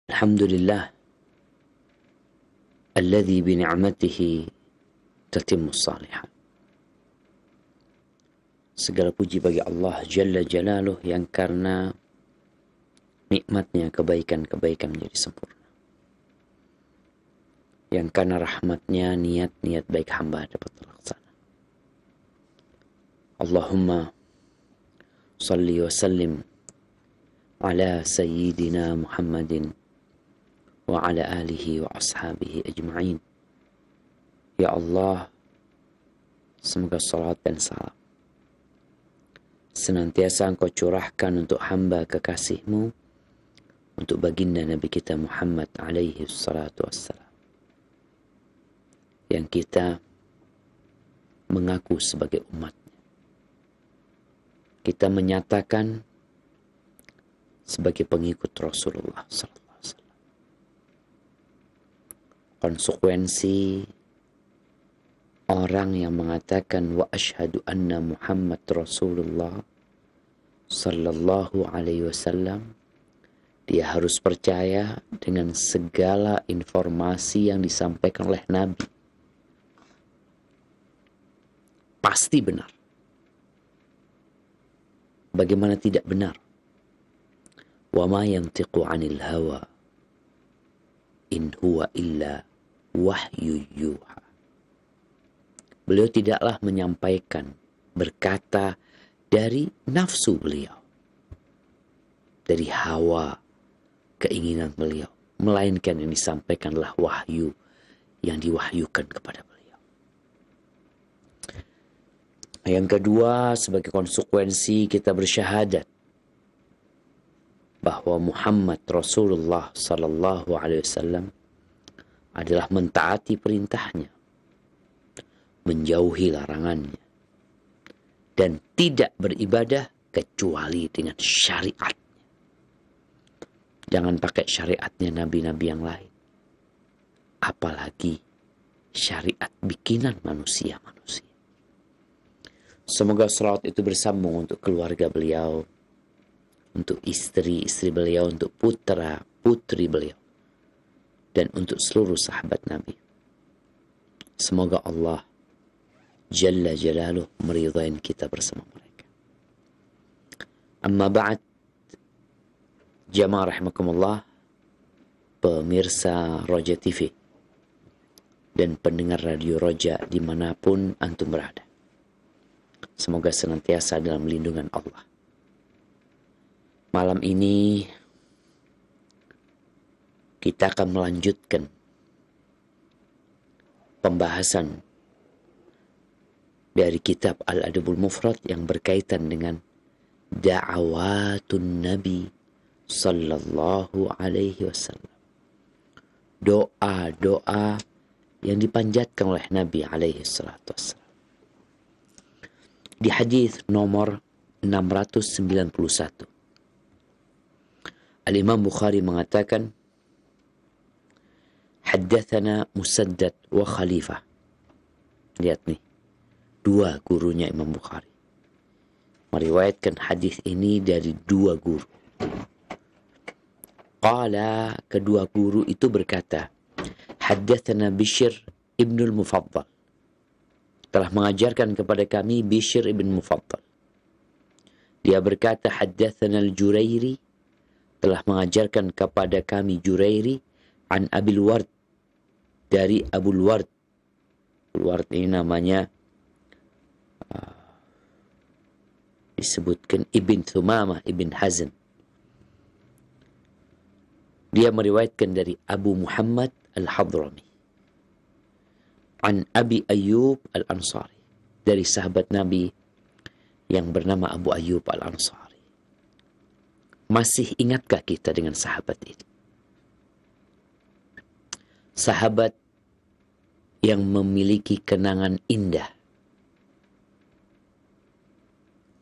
Alhamdulillah alladzi bi ni'matihi tatimmus shalihat. Segala puji bagi Allah Jalla Jalaluh yang karena nikmatnya kebaikan-kebaikan menjadi sempurna. Yang karena rahmatnya niat-niat baik hamba dapat terlaksana. Allahumma salli wa sallim ala sayyidina Muhammadin wa ala alihi wa ashabihi ajma'in. Ya Allah, semoga salat dan salam senantiasa Engkau curahkan untuk hamba kekasih-Mu, untuk baginda Nabi kita Muhammad alaihi salatu wassalam, yang kita mengaku sebagai umatnya. Kita menyatakan sebagai pengikut Rasulullah sallallahu alaihi wasallam. Konsekuensi orang yang mengatakan wa asyhadu anna Muhammad Rasulullah sallallahu alaihi wasallam, dia harus percaya dengan segala informasi yang disampaikan oleh Nabi. Pasti benar. Bagaimana tidak benar? Wa ma yantiqu 'anil hawa in huwa illa wahyu yuha. Beliau tidaklah menyampaikan, berkata dari nafsu beliau, dari hawa keinginan beliau, melainkan yang disampaikanlah wahyu yang diwahyukan kepada beliau. Yang kedua, sebagai konsekuensi kita bersyahadat bahwa Muhammad Rasulullah sallallahu alaihi wasallam adalah mentaati perintahnya, menjauhi larangannya, dan tidak beribadah kecuali dengan syariatnya. Jangan pakai syariatnya nabi-nabi yang lain, apalagi syariat bikinan manusia-manusia. Semoga salawat itu bersambung untuk keluarga beliau, untuk istri-istri beliau, untuk putra-putri beliau, dan untuk seluruh sahabat Nabi. Semoga Allah Jalla Jalaluh meridai kita bersama mereka. Amma ba'd, jamaah rahimakumullah, pemirsa Roja TV dan pendengar radio Roja dimanapun antum berada. Semoga senantiasa dalam lindungan Allah. Malam ini kita akan melanjutkan pembahasan dari kitab Al-Adabul Mufrad yang berkaitan dengan da'awatun Nabi sallallahu alaihi wasallam. Doa-doa yang dipanjatkan oleh Nabi alaihi salatu wassalam. Di hadis nomor 691, Al-Imam Bukhari mengatakan, haddatsana Musaddad wa Khalifah. Lihat nih, dua gurunya Imam Bukhari meriwayatkan hadis ini dari dua guru. Qala, kedua guru itu berkata, haddatsana Bishr ibn al-Mufaddal, telah mengajarkan kepada kami Bishr ibn Mufaddal. Dia berkata, haddatsana al-Jurairi, telah mengajarkan kepada kami Jurairi, an Abil Ward, dari Abul Ward. Abul Ward ini namanya disebutkan Ibn Thumamah Ibn Hazm. Dia meriwayatkan dari Abu Muhammad Al-Hadrami, an Abi Ayyub Al-Ansari, dari sahabat Nabi yang bernama Abu Ayyub Al-Ansari. Masih ingatkah kita dengan sahabat ini? Sahabat yang memiliki kenangan indah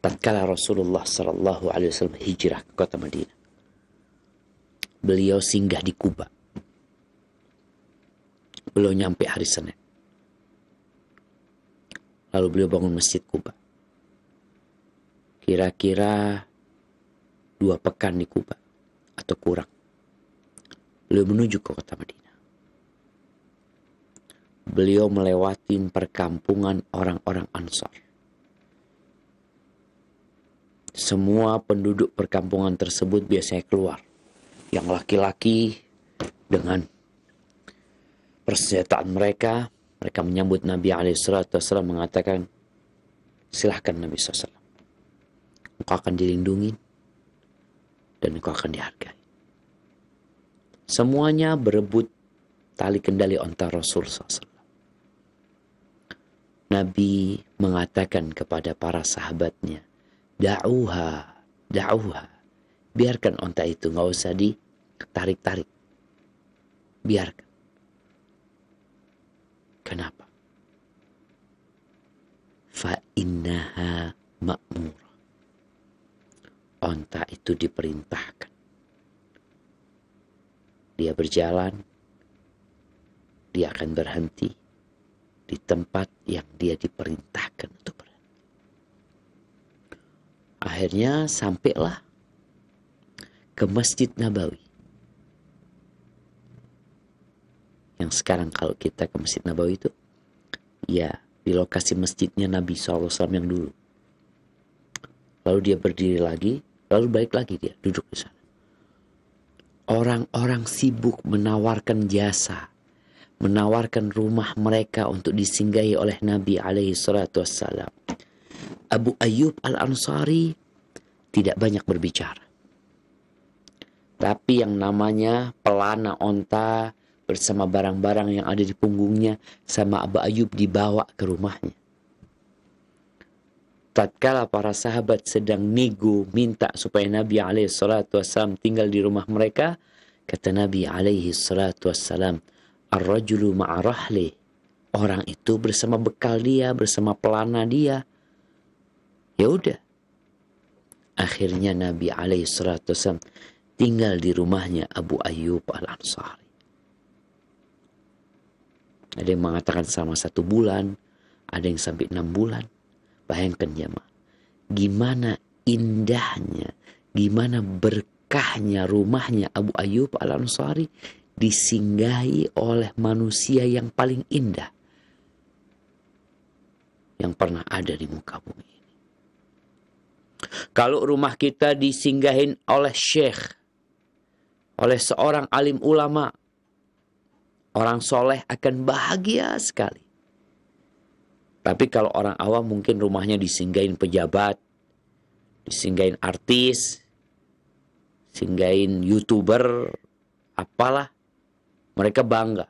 tatkala Rasulullah sallallahu alaihi wasallam hijrah ke kota Madinah. Beliau singgah di Kuba. Beliau nyampe hari Senin. Lalu beliau bangun masjid Kuba. Kira-kira 2 pekan di Kuba atau kurang. Beliau menuju ke kota Madinah. Beliau melewati perkampungan orang-orang Ansar. Semua penduduk perkampungan tersebut biasanya keluar. Yang laki-laki dengan persenjataan mereka menyambut Nabi SAW, mengatakan, silahkan Nabi SAW. Engkau akan dilindungi dan engkau akan dihargai. Semuanya berebut tali kendali onta Rasul SAW. Nabi mengatakan kepada para sahabatnya, da'uha, biarkan onta itu, nggak usah ditarik-tarik. Biarkan. Kenapa? Fa'innaha ma'murah. Onta itu diperintahkan. Dia berjalan, dia akan berhenti di tempat yang dia diperintahkan untuk berhenti. Akhirnya sampailah ke Masjid Nabawi. Yang sekarang kalau kita ke Masjid Nabawi itu, ya di lokasi masjidnya Nabi SAW yang dulu. Lalu dia berdiri lagi, lalu balik lagi dia duduk di sana. Orang-orang sibuk menawarkan jasa, menawarkan rumah mereka untuk disinggahi oleh Nabi SAW. Abu Ayyub Al-Ansari tidak banyak berbicara. Tapi yang namanya pelana onta bersama barang-barang yang ada di punggungnya sama Abu Ayyub dibawa ke rumahnya. Tatkala para sahabat sedang nego minta supaya Nabi SAW tinggal di rumah mereka, kata Nabi SAW, ar-rajulu ma'arahli, orang itu bersama bekal dia, bersama pelana dia. Ya udah. Akhirnya Nabi SAW tinggal di rumahnya Abu Ayyub Al-Ansari. Ada yang mengatakan selama 1 bulan, ada yang sampai 6 bulan. Bayangkan jemaah, gimana indahnya, gimana berkahnya rumahnya Abu Ayyub Al-Ansari disinggahi oleh manusia yang paling indah yang pernah ada di muka bumi ini. Kalau rumah kita disinggahin oleh syekh, oleh seorang alim ulama, orang soleh akan bahagia sekali. Tapi kalau orang awam mungkin rumahnya disinggahin pejabat, disinggahin artis, singgahin YouTuber, apalah. Mereka bangga.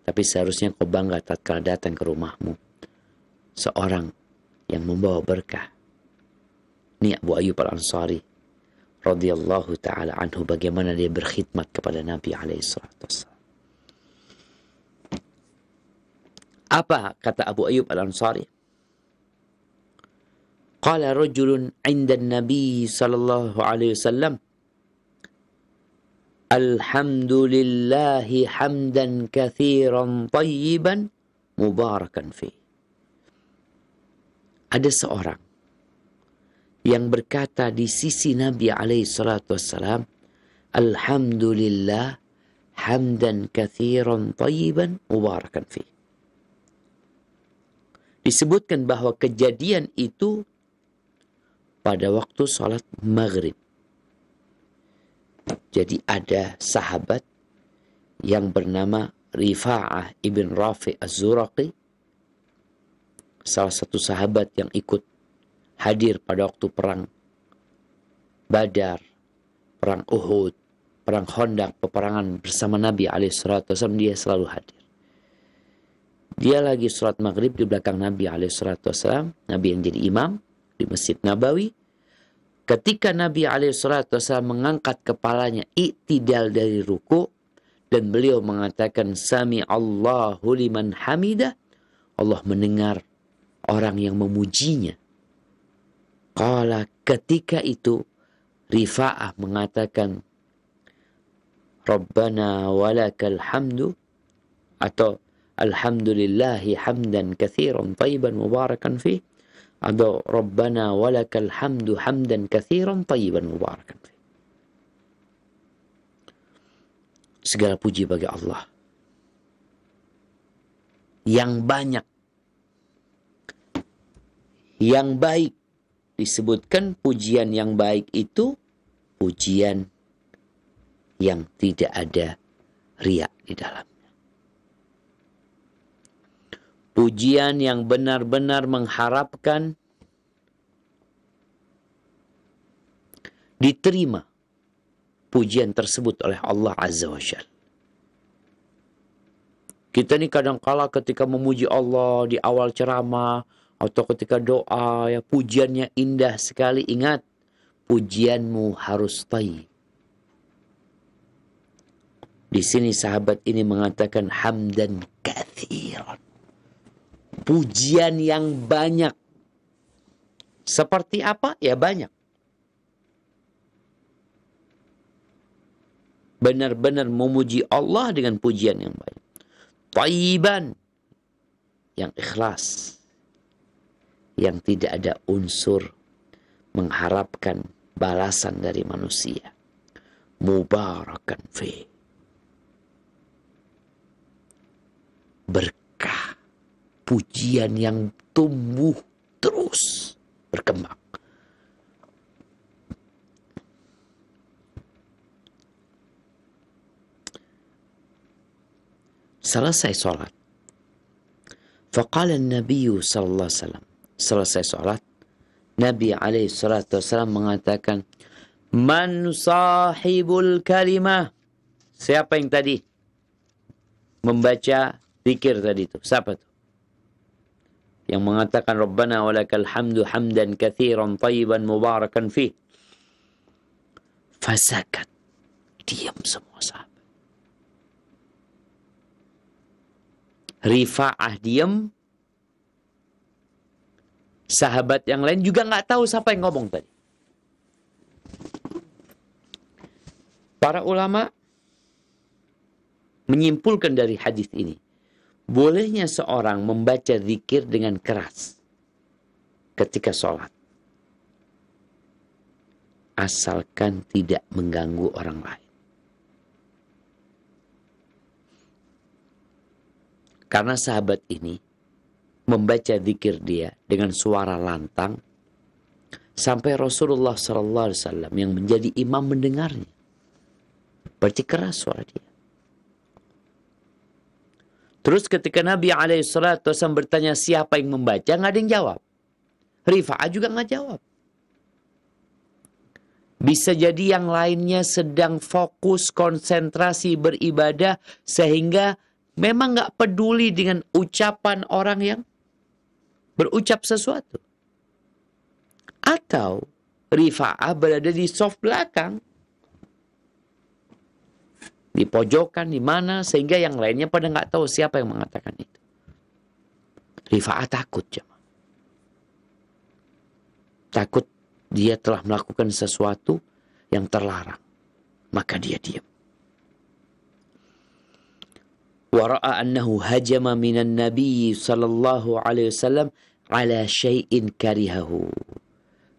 Tapi seharusnya kau bangga tatkala datang ke rumahmu seorang yang membawa berkah. Ini Abu Ayyub Al-Ansari radhiyallahu ta'ala anhu, bagaimana dia berkhidmat kepada Nabi SAW. Apa kata Abu Ayyub Al-Ansari? Qala rajulun 'inda an-nabi sallallahu alaihi wasallam, alhamdulillahi hamdan katsiran tayyiban mubarakan fi. Ada seorang yang berkata di sisi Nabi alaihi salatu wassalam, alhamdulillah hamdan katsiran tayyiban mubarakan fi. Disebutkan bahwa kejadian itu pada waktu sholat maghrib. Jadi ada sahabat yang bernama Rifa'ah ibn Rafi Az-Zuraqi, salah satu sahabat yang ikut hadir pada waktu perang Badar, perang Uhud, perang Khandaq, peperangan bersama Nabi SAW, dia selalu hadir. Dia lagi sholat maghrib di belakang Nabi SAW, Nabi yang jadi imam di Masjid Nabawi. Ketika Nabi SAW mengangkat kepalanya i'tidal dari ruku, dan beliau mengatakan Sami Allahu liman hamidah, Allah mendengar orang yang memujinya. Qala, ketika itu Rifa'ah mengatakan Rabbana walakal hamdu, atau alhamdulillahi hamdan katsiran tayyiban mubarakan fi, atau Rabbana walakal hamdu hamdan katsiran tayyiban mubarakan fi. Segala puji bagi Allah yang banyak, yang baik. Disebutkan pujian yang baik itu pujian yang tidak ada riak di dalamnya. Pujian yang benar-benar mengharapkan diterima pujian tersebut oleh Allah Azza wa Jalla. Kita ini kadang-kala ketika memuji Allah di awal ceramah atau ketika doa, ya pujiannya indah sekali. Ingat, pujianmu harus thayyib. Di sini sahabat ini mengatakan hamdan katsiran. Pujian yang banyak. Seperti apa? Ya banyak. Benar-benar memuji Allah dengan pujian yang banyak. Thayyiban, yang ikhlas, yang tidak ada unsur mengharapkan balasan dari manusia. Mubarakan fi, berkah, pujian yang tumbuh terus berkembang. Selesai sholat, faqala Nabi sallallahu alaihi wasallam, selesai sholat, Nabi alaihi salatu wasallam mengatakan, man sahibul kalimah, siapa yang tadi membaca zikir tadi itu? Siapa itu? Yang mengatakan Rabbana walakal hamdu hamdan katsiran thayyiban mubarakan fih. Fasakat, diam semua sahabat. Rifa'ah diam. Sahabat yang lain juga nggak tahu siapa yang ngomong tadi. Para ulama menyimpulkan dari hadis ini, bolehnya seorang membaca zikir dengan keras ketika sholat, asalkan tidak mengganggu orang lain. Karena sahabat ini membaca zikir dia dengan suara lantang sampai Rasulullah SAW yang menjadi imam mendengarnya. Berarti keras suara dia. Terus ketika Nabi SAW bertanya siapa yang membaca, nggak ada yang jawab. Rifa'ah juga nggak jawab. Bisa jadi yang lainnya sedang fokus konsentrasi beribadah sehingga memang nggak peduli dengan ucapan orang yang berucap sesuatu. Atau Rifa'ah berada di soft belakang, di pojokan, di mana, sehingga yang lainnya pada nggak tahu siapa yang mengatakan itu. Rifa'ah takut, jemaah. Takut dia telah melakukan sesuatu yang terlarang. Maka dia diam. Wara'a annahu hajama minan nabi sallallahu alaihi wasallam ala syai'in karihahu.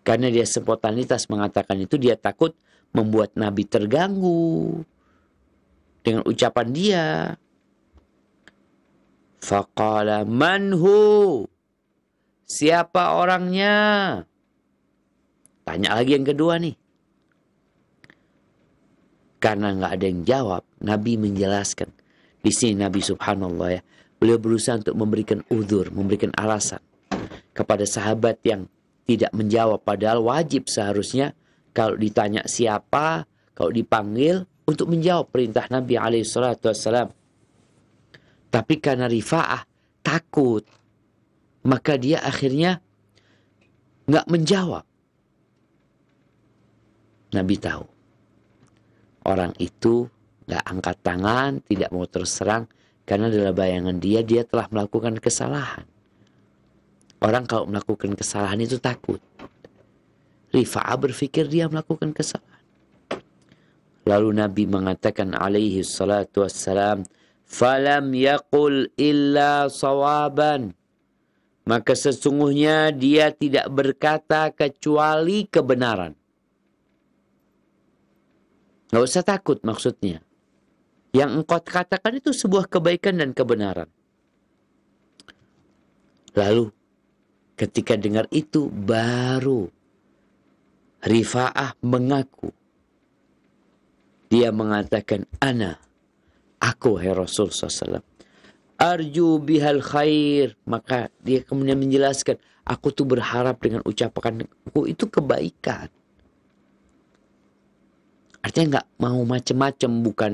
Karena dia spontanitas mengatakan itu, dia takut membuat Nabi terganggu dengan ucapan dia. Faqala manhu, siapa orangnya? Tanya lagi yang kedua nih. Karena nggak ada yang jawab, Nabi menjelaskan. Di sini Nabi subhanallah ya, beliau berusaha untuk memberikan uzur, memberikan alasan kepada sahabat yang tidak menjawab. Padahal wajib seharusnya kalau ditanya siapa, kalau dipanggil untuk menjawab perintah Nabi SAW. Tapi karena Rifa'ah takut, maka dia akhirnya nggak menjawab. Nabi tahu orang itu nggak angkat tangan, tidak mau terus terang, karena dalam bayangan dia telah melakukan kesalahan. Orang kalau melakukan kesalahan itu takut. Rifa'ah berpikir dia melakukan kesalahan. Lalu Nabi mengatakan alaihi salatu wassalam, falam yaqul illa sawaban. Maka sesungguhnya dia tidak berkata kecuali kebenaran. Nggak usah takut maksudnya. Yang engkau katakan itu sebuah kebaikan dan kebenaran. Lalu ketika dengar itu baru Rifa'ah mengaku. Dia mengatakan, aku hai Rasul SAW. Arju bihal khair. Maka dia kemudian menjelaskan, aku tuh berharap dengan ucapanku itu kebaikan. Artinya nggak mau macem-macem, bukan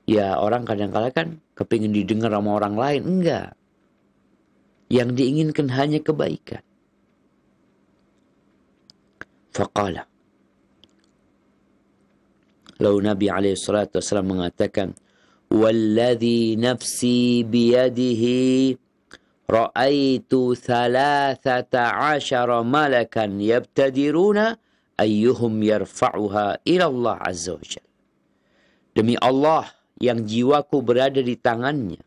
ya orang kadang-kala kan kepingin didengar sama orang lain. Enggak. Yang diinginkan hanya kebaikan. Faqala. Lalu Nabi SAW mengatakan, Walladhi nafsi biyadihi ra'aitu 13 malakan yabtadiruna ayyuhum yarfa'uha ila Allah Azza wa Jalla. Demi Allah yang jiwaku berada di tangannya,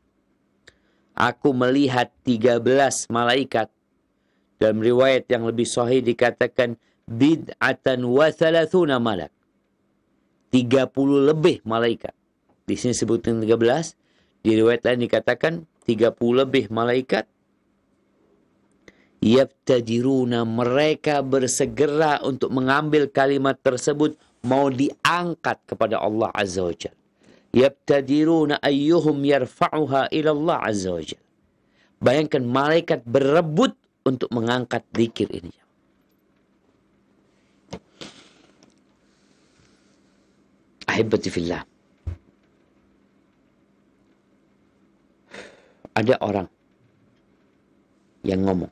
aku melihat 13 malaikat. Dalam riwayat yang lebih sahih dikatakan bid'atan wa thalathuna malak. 30 lebih malaikat. Di sini sebutin 13. Di riwayat lain dikatakan 30 lebih malaikat. Yabtadiruna, mereka bersegera untuk mengambil kalimat tersebut, mau diangkat kepada Allah Azza wa Jalla. Yabtadiruna ayyuhum yarfa'uha ila Allah Azza wa Jalla. Bayangkan malaikat berebut untuk mengangkat zikir ini. Ahibati fillah. Ada orang yang ngomong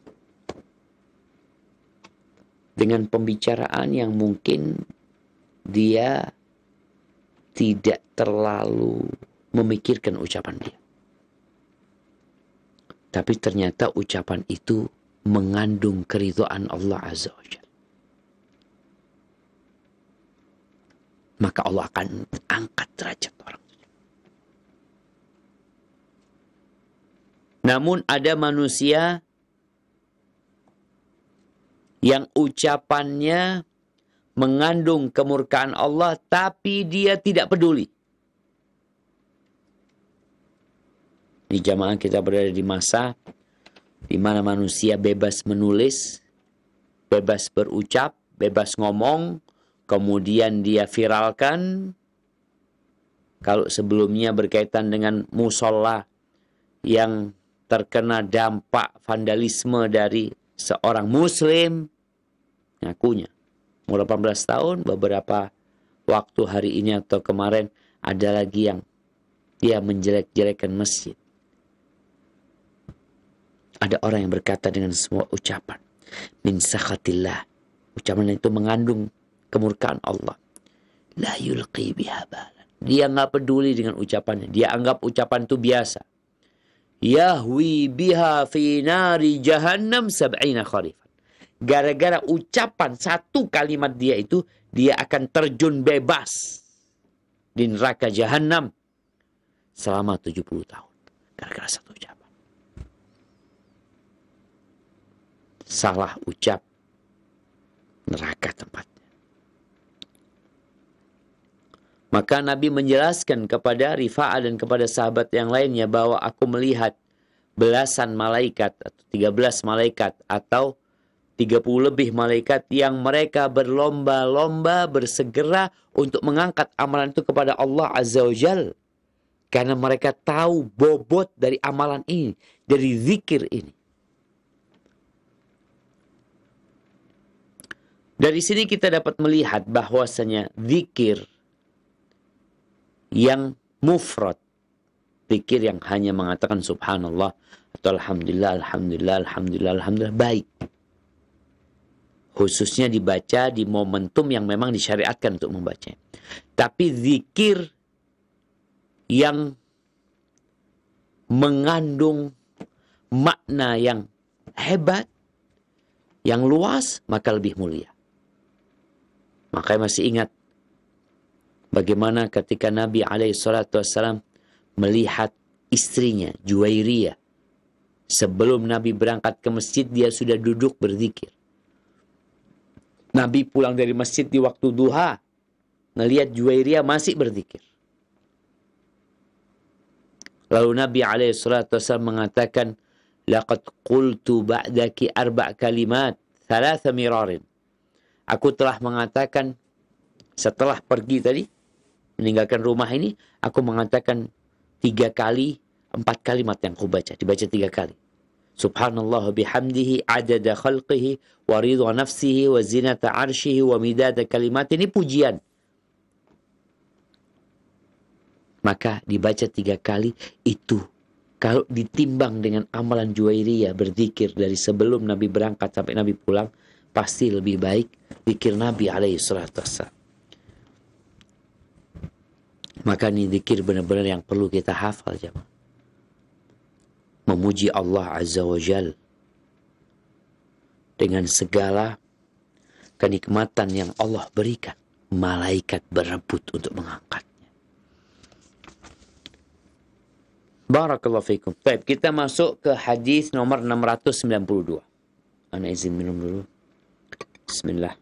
dengan pembicaraan yang mungkin dia tidak terlalu memikirkan ucapan dia. Tapi ternyata ucapan itu mengandung keridhaan Allah Azza wa Jalla. Maka Allah akan angkat derajat orang. Namun ada manusia yang ucapannya mengandung kemurkaan Allah, tapi dia tidak peduli. Di jamaah kita berada di masa di mana manusia bebas menulis, bebas berucap, bebas ngomong, kemudian dia viralkan. Kalau sebelumnya berkaitan dengan musola yang terkena dampak vandalisme dari seorang muslim, ngakunya umur 18 tahun, beberapa waktu hari ini atau kemarin ada lagi yang dia menjelek-jelekan masjid. Ada orang yang berkata dengan semua ucapan min sakhatillah, ucapan itu mengandung kemurkaan Allah. La yulqi biha balan. Dia nggak peduli dengan ucapannya, dia anggap ucapan itu biasa. Yahwi biha fi nari jahannam sab'ina kharifan. Gara-gara ucapan satu kalimat dia itu, dia akan terjun bebas di neraka jahannam selama 70 tahun. Gara-gara satu ucapan. Salah ucap, neraka tempatnya. Maka Nabi menjelaskan kepada Rifa'ah dan kepada sahabat yang lainnya bahwa aku melihat belasan malaikat atau 13 malaikat atau 30 lebih malaikat yang mereka berlomba-lomba bersegera untuk mengangkat amalan itu kepada Allah Azza wa Jalla. Karena mereka tahu bobot dari amalan ini, dari zikir ini. Dari sini kita dapat melihat bahwasanya zikir yang mufrad, zikir yang hanya mengatakan subhanallah atau alhamdulillah, alhamdulillah, alhamdulillah, alhamdulillah, baik. Khususnya dibaca di momentum yang memang disyariatkan untuk membaca. Tapi zikir yang mengandung makna yang hebat, yang luas, maka lebih mulia. Makanya masih ingat bagaimana ketika Nabi SAW melihat istrinya, Juwairiyah. Sebelum Nabi berangkat ke masjid, dia sudah duduk berzikir. Nabi pulang dari masjid di waktu duha, ngelihat Juwairiyah masih berzikir. Lalu Nabi SAW mengatakan, laqad qultu ba'daki 4 kalimat, 3 mirarin. Aku telah mengatakan setelah pergi tadi, meninggalkan rumah ini, aku mengatakan 3 kali, 4 kalimat yang aku baca. Dibaca 3 kali. Subhanallah bihamdihi adada khalqihi wa ridha nafsihi wa zinata arshihi wa midada kalimat. Ini pujian. Maka dibaca 3 kali itu. Kalau ditimbang dengan amalan Juwairiyah berzikir dari sebelum Nabi berangkat sampai Nabi pulang, pasti lebih baik zikir Nabi SAW. Maka ini zikir benar-benar yang perlu kita hafal, jemaah. Memuji Allah Azza wa Jal dengan segala kenikmatan yang Allah berikan. Malaikat berebut untuk mengangkatnya. Barakallahu fikum. Baik, kita masuk ke hadis nomor 692. Ana izin minum dulu. Bismillah.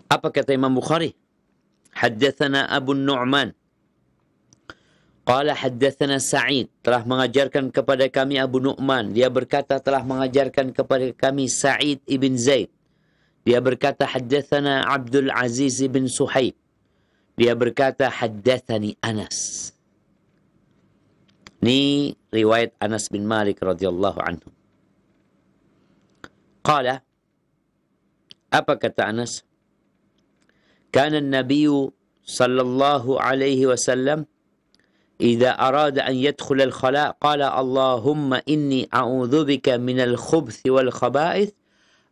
Apa kata Imam Bukhari? Haddatsana Abu Nu'man. Qala haddatsana Sa'id. Telah mengajarkan kepada kami Abu Nu'man. Dia berkata telah mengajarkan kepada kami Sa'id ibn Zaid. Dia berkata haddatsana Abdul Aziz ibn Suhaib. Dia berkata haddatsani Anas. Ini riwayat Anas bin Malik radhiyallahu anhu. Qala, apa kata Anas? Kana an-nabiy sallallahu alaihi wasallam idza arada an yadkhul al-khala' qala Allahumma inni a'udzu bika minal khubuthi wal khaba'ith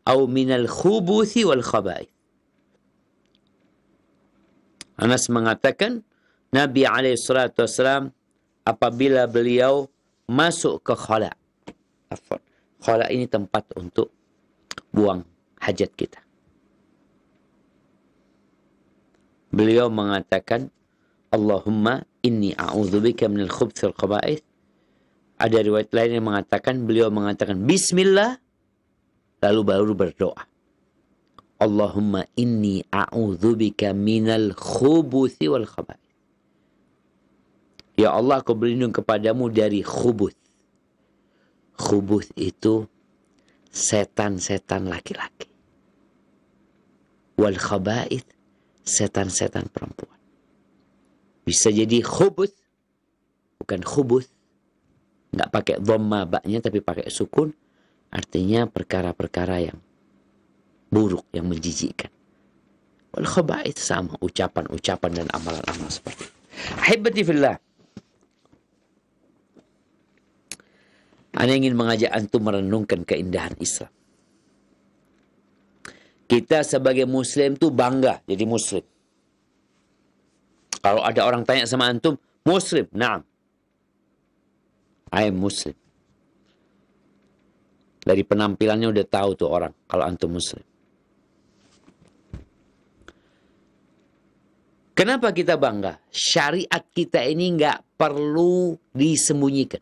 atau minal khubuthi wal khaba'ith. Anas mengatakan Nabi SAW apabila beliau masuk ke khala'. Khala' ini tempat untuk buang hajat kita. Beliau mengatakan Allahumma inni a'udzubika minal khubuthi wal khaba'ith. Ada riwayat lain yang mengatakan beliau mengatakan bismillah lalu baru berdoa. Allahumma inni a'udzubika minal khubuthi wal khaba'ith. Ya Allah, aku berlindung kepadamu dari khubuth. Khubuth itu setan-setan laki-laki. Wal khaba'ith, setan-setan perempuan. Bisa jadi khubuth, bukan khubuth. Nggak pakai dhamma baknya tapi pakai sukun. Artinya perkara-perkara yang buruk, yang menjijikkan. Wal khaba'ith sama ucapan-ucapan dan amalan-amalan seperti itu. Ahibati fillah. Ana ingin mengajak antum merenungkan keindahan Islam. Kita sebagai muslim tuh bangga jadi muslim. Kalau ada orang tanya sama antum, muslim? Naam. I am muslim. Dari penampilannya udah tahu tuh orang kalau antum muslim. Kenapa kita bangga? Syariat kita ini nggak perlu disembunyikan.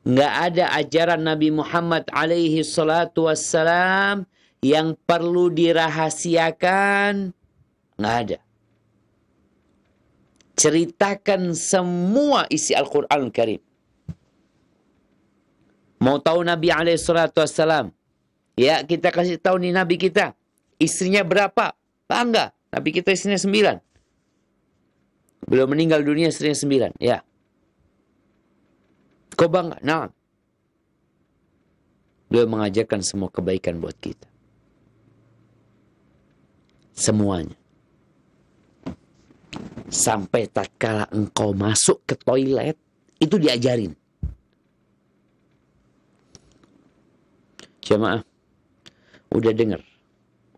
Nggak ada ajaran Nabi Muhammad alaihi salatu wassalam yang perlu dirahasiakan. Nggak ada. Ceritakan semua isi Al-Quran Al-Karim. Mau tahu Nabi SAW? Ya, kita kasih tahu nih Nabi kita. Istrinya berapa? Bangga. Nabi kita istrinya 9. Beliau meninggal dunia istrinya 9. Ya. Kau bangga? Nah. Beliau mengajarkan semua kebaikan buat kita. Semuanya. Sampai tatkala engkau masuk ke toilet, itu diajarin. Jemaah, udah dengar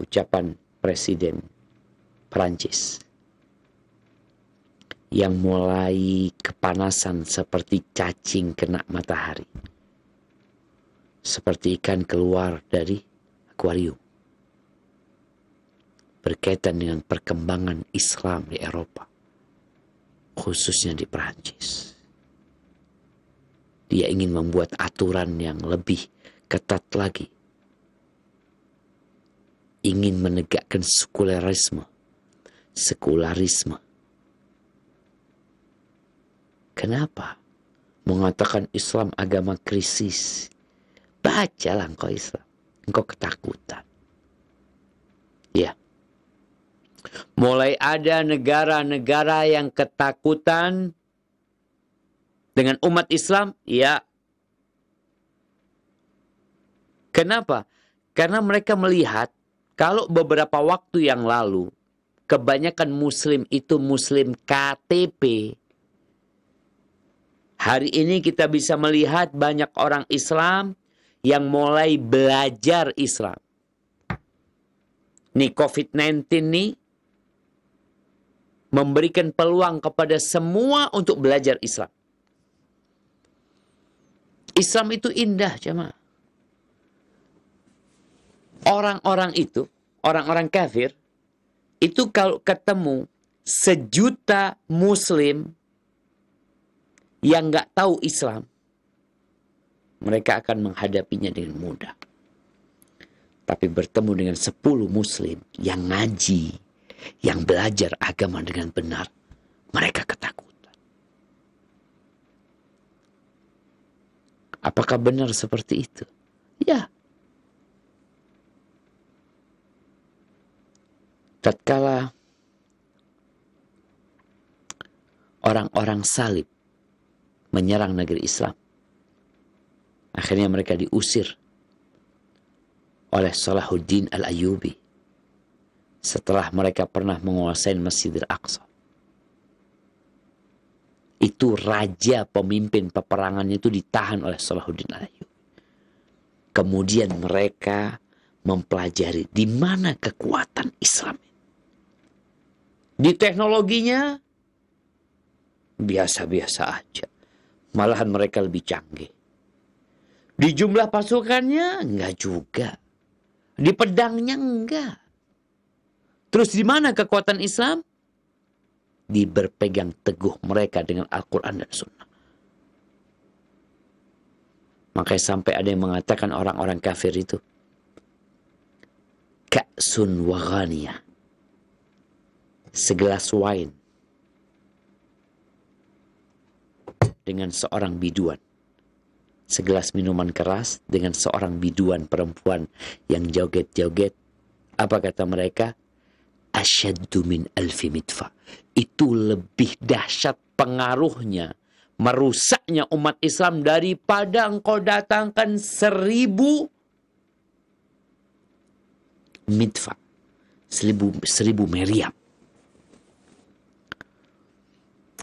ucapan Presiden Perancis yang mulai kepanasan seperti cacing kena matahari, seperti ikan keluar dari akuarium, berkaitan dengan perkembangan Islam di Eropa, khususnya di Perancis. Dia ingin membuat aturan yang lebih ketat lagi. ingin menegakkan sekularisme. Kenapa? Mengatakan Islam agama krisis. Bacalah engkau Islam. Engkau ketakutan. Ya. Mulai ada negara-negara yang ketakutan dengan umat Islam. Ya. Kenapa? Karena mereka melihat kalau beberapa waktu yang lalu kebanyakan muslim itu muslim KTP. Hari ini kita bisa melihat banyak orang Islam yang mulai belajar Islam. Nih COVID-19 nih memberikan peluang kepada semua untuk belajar Islam. Islam itu indah, jemaah. Orang-orang itu, orang-orang kafir, itu kalau ketemu 1.000.000 muslim yang nggak tahu Islam, mereka akan menghadapinya dengan mudah. Tapi bertemu dengan 10 muslim yang ngaji, yang belajar agama dengan benar, mereka ketakutan. Apakah benar seperti itu? Ya. Tatkala orang-orang salib menyerang negeri Islam, akhirnya mereka diusir oleh Salahuddin Al-Ayyubi setelah mereka pernah menguasai Masjidil Aqsa. Itu raja pemimpin peperangannya itu ditahan oleh Salahuddin Al-Ayyubi. Kemudian mereka mempelajari di mana kekuatan Islam. Di teknologinya biasa-biasa aja. Malahan mereka lebih canggih. Di jumlah pasukannya enggak juga. Di pedangnya enggak. Terus di mana kekuatan Islam? Di berpegang teguh mereka dengan Al-Quran dan Sunnah. Makanya sampai ada yang mengatakan orang-orang kafir itu ka'sun wa ghaniyah. Segelas wine dengan seorang biduan. Segelas minuman keras dengan seorang biduan perempuan yang joget-joget. Apa kata mereka? Asyaddu min alfi midfa. Itu lebih dahsyat pengaruhnya, merusaknya umat Islam daripada engkau datangkan 1000 midfa. 1000 meriam.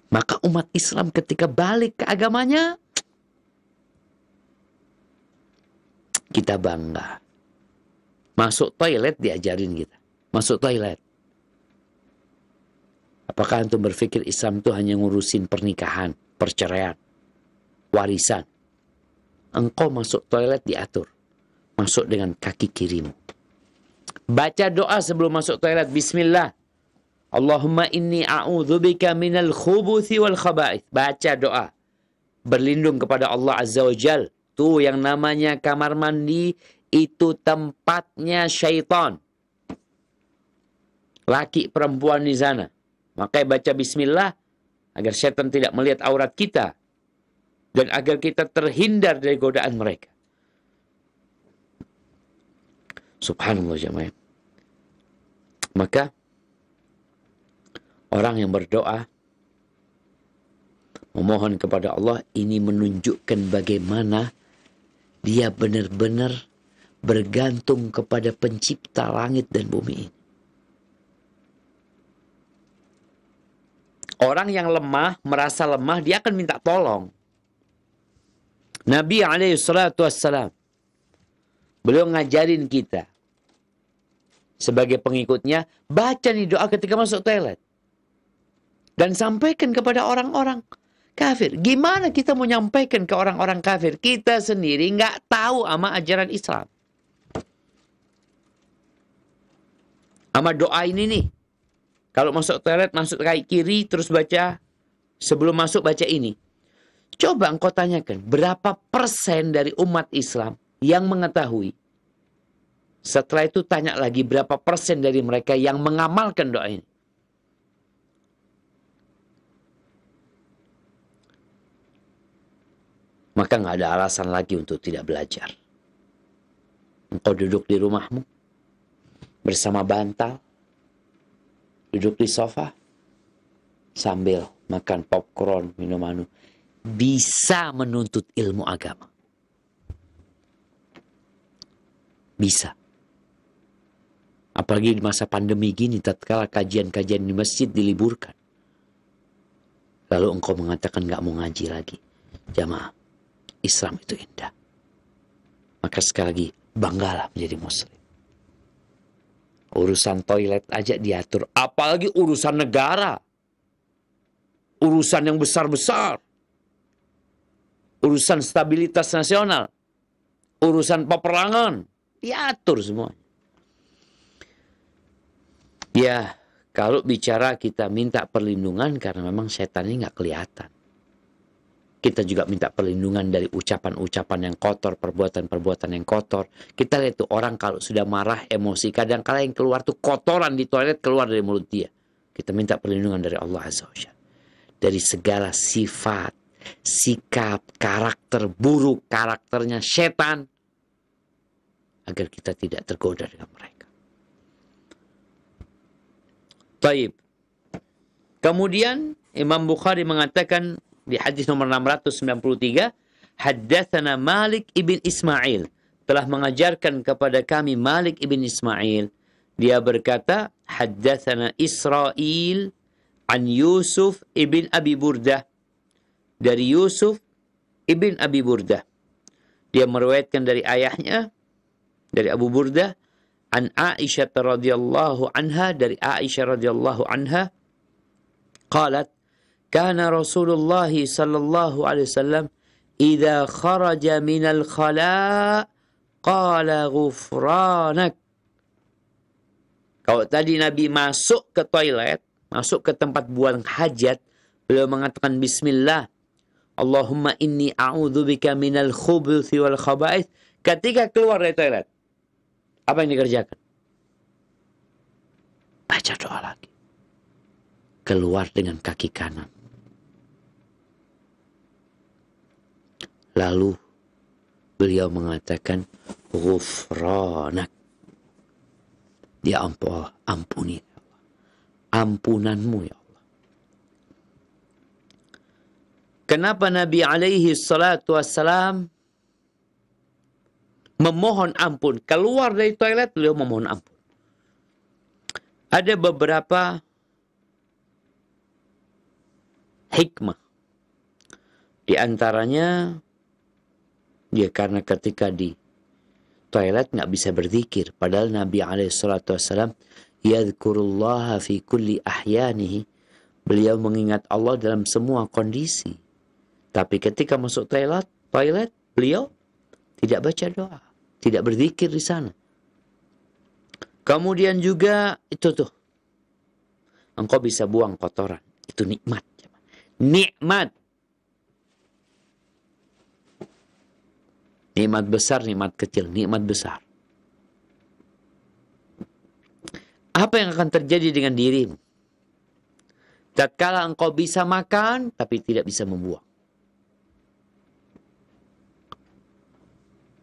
Maka umat Islam ketika balik ke agamanya, kita bangga. Masuk toilet diajarin kita. Masuk toilet. Apakah antum berpikir Islam itu hanya ngurusin pernikahan, perceraian, warisan? Engkau masuk toilet diatur. Masuk dengan kaki kirimu. Baca doa sebelum masuk toilet. Bismillah. Allahumma inni a'udzubika minal khubuthi wal khaba'ith. Baca doa. Berlindung kepada Allah Azza wa Jal. Tuh yang namanya kamar mandi, itu tempatnya syaitan. Laki perempuan di sana. Makanya baca bismillah agar syaitan tidak melihat aurat kita. Dan agar kita terhindar dari godaan mereka. Subhanallah jemaah. Maka orang yang berdoa memohon kepada Allah ini menunjukkan bagaimana dia benar-benar bergantung kepada pencipta langit dan bumi ini. Orang yang lemah, merasa lemah, dia akan minta tolong. Nabi SAW, beliau ngajarin kita sebagai pengikutnya, baca nih doa ketika masuk toilet. Dan sampaikan kepada orang-orang kafir. Gimana kita mau nyampaikan ke orang-orang kafir? Kita sendiri nggak tahu sama ajaran Islam. Sama doa ini nih. Kalau masuk toilet, masuk kaki kiri, terus baca. Sebelum masuk baca ini. Coba engkau tanyakan, berapa persen dari umat Islam yang mengetahui Setelah itu tanya lagi berapa persen dari mereka yang mengamalkan doa ini. Maka nggak ada alasan lagi untuk tidak belajar. Engkau duduk di rumahmu bersama bantal, duduk di sofa sambil makan popcorn, minum anu, bisa menuntut ilmu agama. Bisa. Apalagi di masa pandemi gini, tatkala kajian-kajian di masjid diliburkan. Lalu engkau mengatakan nggak mau ngaji lagi. Jamaah, Islam itu indah. Maka sekali lagi, banggalah menjadi muslim. Urusan toilet aja diatur. Apalagi urusan negara. Urusan yang besar-besar. Urusan stabilitas nasional. Urusan peperangan. Diatur semua. Ya, kalau bicara kita minta perlindungan karena memang setan ini nggak kelihatan. Kita juga minta perlindungan dari ucapan-ucapan yang kotor, perbuatan-perbuatan yang kotor. Kita lihat tuh orang kalau sudah marah, emosi, kadang-kala yang keluar tuh kotoran di toilet keluar dari mulut dia. Kita minta perlindungan dari Allah Azza wa Jalla. Dari segala sifat, sikap, karakter buruk, karakternya setan. Agar kita tidak tergoda dengan mereka. Taib. Kemudian Imam Bukhari mengatakan di hadis nomor 693, haddatsana Malik ibn Ismail, telah mengajarkan kepada kami Malik ibn Ismail. Dia berkata, haddatsana Israil an Yusuf ibn Abi Burdah, dari Yusuf ibn Abi Burdah. Dia meriwayatkan dari ayahnya, dari Abu Burdah, an Aisyah radhiyallahu anha, dari Aisyah radhiyallahu anha, qalat kana Rasulullah sallallahu alaihi wasallam idza kharaja minal khala qala ghufranak. Kalau tadi Nabi masuk ke toilet, masuk ke tempat buang hajat, beliau mengatakan bismillah, Allahumma inni a'udzubika minal khubuthi wal khaba'ith. Ketika keluar dari toilet, apa yang dikerjakan? Baca doa lagi. Keluar dengan kaki kanan. Lalu beliau mengatakan, ghufranak. Ya Allah, ampuni ya Allah. Ampunanmu ya Allah. Kenapa Nabi alaihi salatu wassalam memohon ampun? Keluar dari toilet, beliau memohon ampun. Ada beberapa hikmah. Di antaranya, ya karena ketika di toilet nggak bisa berzikir. Padahal Nabi SAW, yadhkurullaha fi kulli ahyanihi. Beliau mengingat Allah dalam semua kondisi. Tapi ketika masuk toilet, beliau tidak baca doa. Tidak berzikir di sana. Kemudian juga itu tuh. Engkau bisa buang kotoran. Itu nikmat. Nikmat. Nikmat besar, nikmat kecil, nikmat besar. Apa yang akan terjadi dengan dirimu? Tatkala engkau bisa makan, tapi tidak bisa membuang.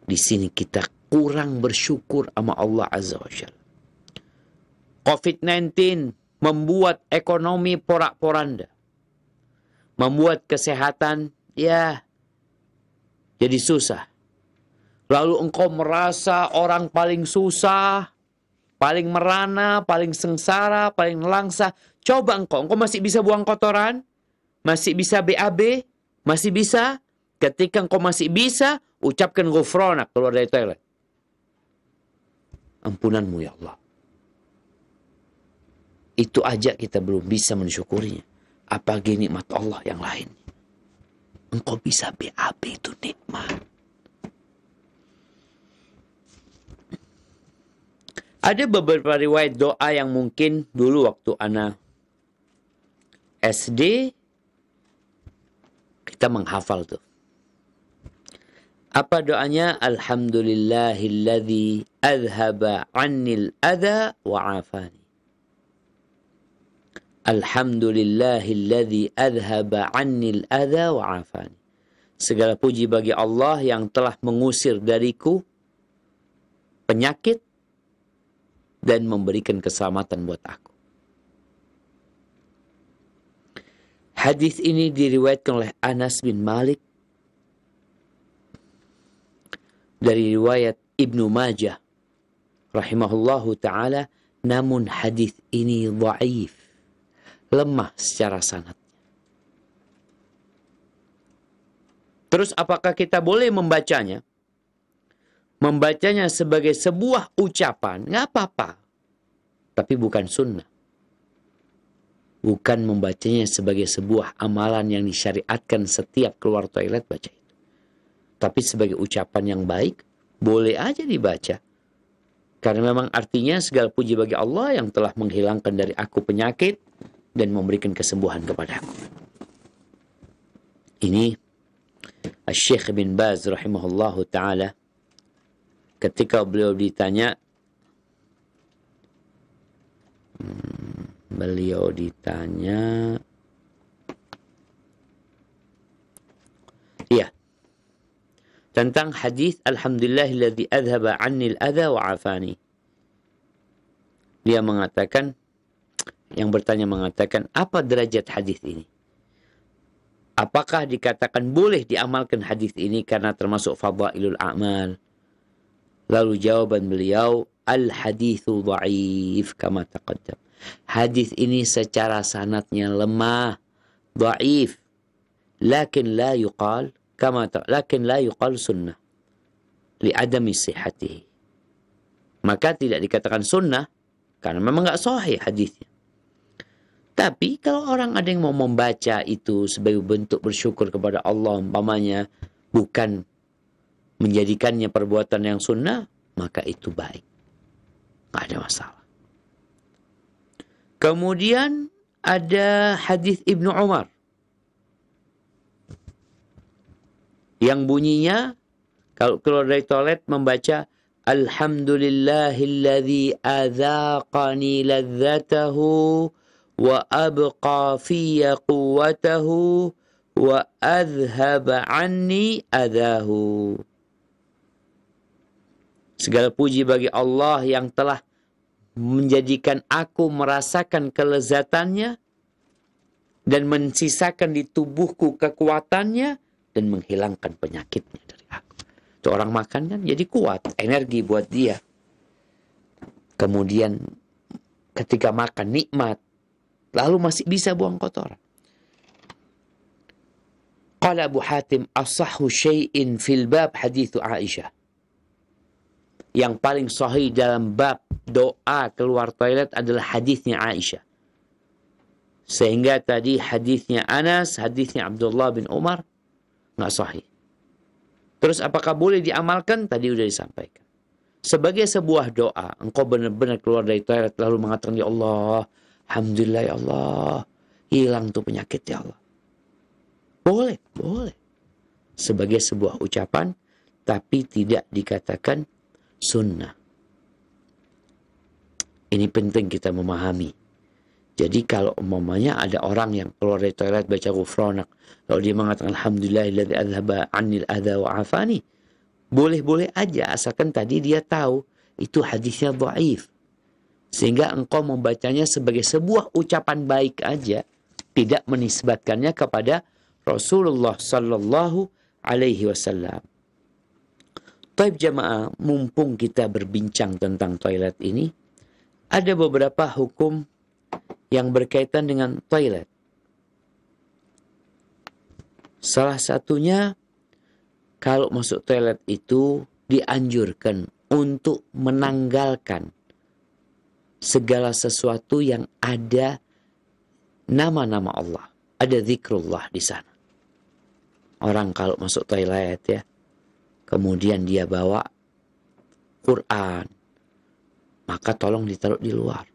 Di sini kita kurang bersyukur sama Allah Azza wa Jalla. COVID-19 membuat ekonomi porak-poranda. Membuat kesehatan, ya, jadi susah. Lalu engkau merasa orang paling susah, paling merana, paling sengsara, paling langsa. Coba engkau masih bisa buang kotoran, masih bisa BAB, masih bisa. Ketika engkau masih bisa, ucapkan ghufranak keluar dari toilet. Ampunanmu ya Allah. Itu aja kita belum bisa mensyukurinya. Apalagi nikmat Allah yang lain. Engkau bisa BAB itu nikmat. Ada beberapa riwayat doa yang mungkin dulu waktu anak SD kita menghafal tuh. Apa doanya? Alhamdulillahilladzi adhaba 'annil adha wa 'afani. Alhamdulillahilladzi adhaba 'annil adha wa 'afani. Segala puji bagi Allah yang telah mengusir dariku penyakit dan memberikan keselamatan buat aku. Hadis ini diriwayatkan oleh Anas bin Malik dari riwayat Ibnu Majah rahimahullahu ta'ala, namun hadis ini dhaif, lemah secara sanad. Terus apakah kita boleh membacanya? Membacanya sebagai sebuah ucapan, nggak apa-apa. Tapi bukan sunnah. Bukan membacanya sebagai sebuah amalan yang disyariatkan setiap keluar toilet baca itu. Tapi sebagai ucapan yang baik, boleh aja dibaca. Karena memang artinya segala puji bagi Allah yang telah menghilangkan dari aku penyakit dan memberikan kesembuhan kepada aku. Ini Syekh bin Baz rahimahullahu ta'ala, ketika beliau ditanya, tentang hadis alhamdulillahilladzi adhaba 'annil adha wa 'afani. Dia mengatakan, yang bertanya mengatakan, apa derajat hadis ini? Apakah dikatakan boleh diamalkan hadis ini karena termasuk fadailul a'mal? Lalu jawaban beliau, al-haditsu dhaif kama taqaddam. Hadis ini secara sanadnya lemah, dhaif. Lakin la yuqal sunnah li'adami sihhatihi. Maka tidak dikatakan sunnah karena memang enggak sahih hadisnya. Tapi kalau orang ada yang mau membaca itu sebagai bentuk bersyukur kepada Allah umpamanya, bukan menjadikannya perbuatan yang sunnah, maka itu baik. Nggak ada masalah. Kemudian ada hadis Ibnu Umar yang bunyinya kalau keluar dari toilet membaca alhamdulillahilladzi adzaqani ladzatahu wa abqa fiyya quwwatahu wa adhhaba anni adahu. Segala puji bagi Allah yang telah menjadikan aku merasakan kelezatannya dan mensisakan di tubuhku kekuatannya dan menghilangkan penyakitnya dari aku. Itu orang makan kan jadi kuat, energi buat dia. Kemudian ketika makan nikmat, lalu masih bisa buang kotoran. Qala Abu Hatim asahhu syai'in fil bab hadithu Aisyah. Yang paling sahih dalam bab doa keluar toilet adalah hadisnya Aisyah. Sehingga tadi hadisnya Anas, hadisnya Abdullah bin Umar nggak sahih. Terus apakah boleh diamalkan? Tadi udah disampaikan. Sebagai sebuah doa, engkau benar-benar keluar dari toilet lalu mengatakan, ya Allah, alhamdulillah ya Allah, hilang tuh penyakit ya Allah. Boleh, boleh. Sebagai sebuah ucapan, tapi tidak dikatakan sunnah. Ini penting kita memahami. Jadi kalau umpamanya ada orang yang keluar dari toilet baca ghufranak, lalu dia mengatakan alhamdulillahilladzi adzhaba 'annil adza wa 'afani, boleh-boleh aja asalkan tadi dia tahu itu hadisnya dhaif. Sehingga engkau membacanya sebagai sebuah ucapan baik aja, tidak menisbatkannya kepada Rasulullah sallallahu alaihi wasallam. Taib jamaah, mumpung kita berbincang tentang toilet ini, ada beberapa hukum yang berkaitan dengan toilet. Salah satunya, kalau masuk toilet itu dianjurkan untuk menanggalkan segala sesuatu yang ada nama-nama Allah. Ada zikrullah di sana. Orang kalau masuk toilet ya, kemudian dia bawa Quran, maka tolong ditaruh di luar.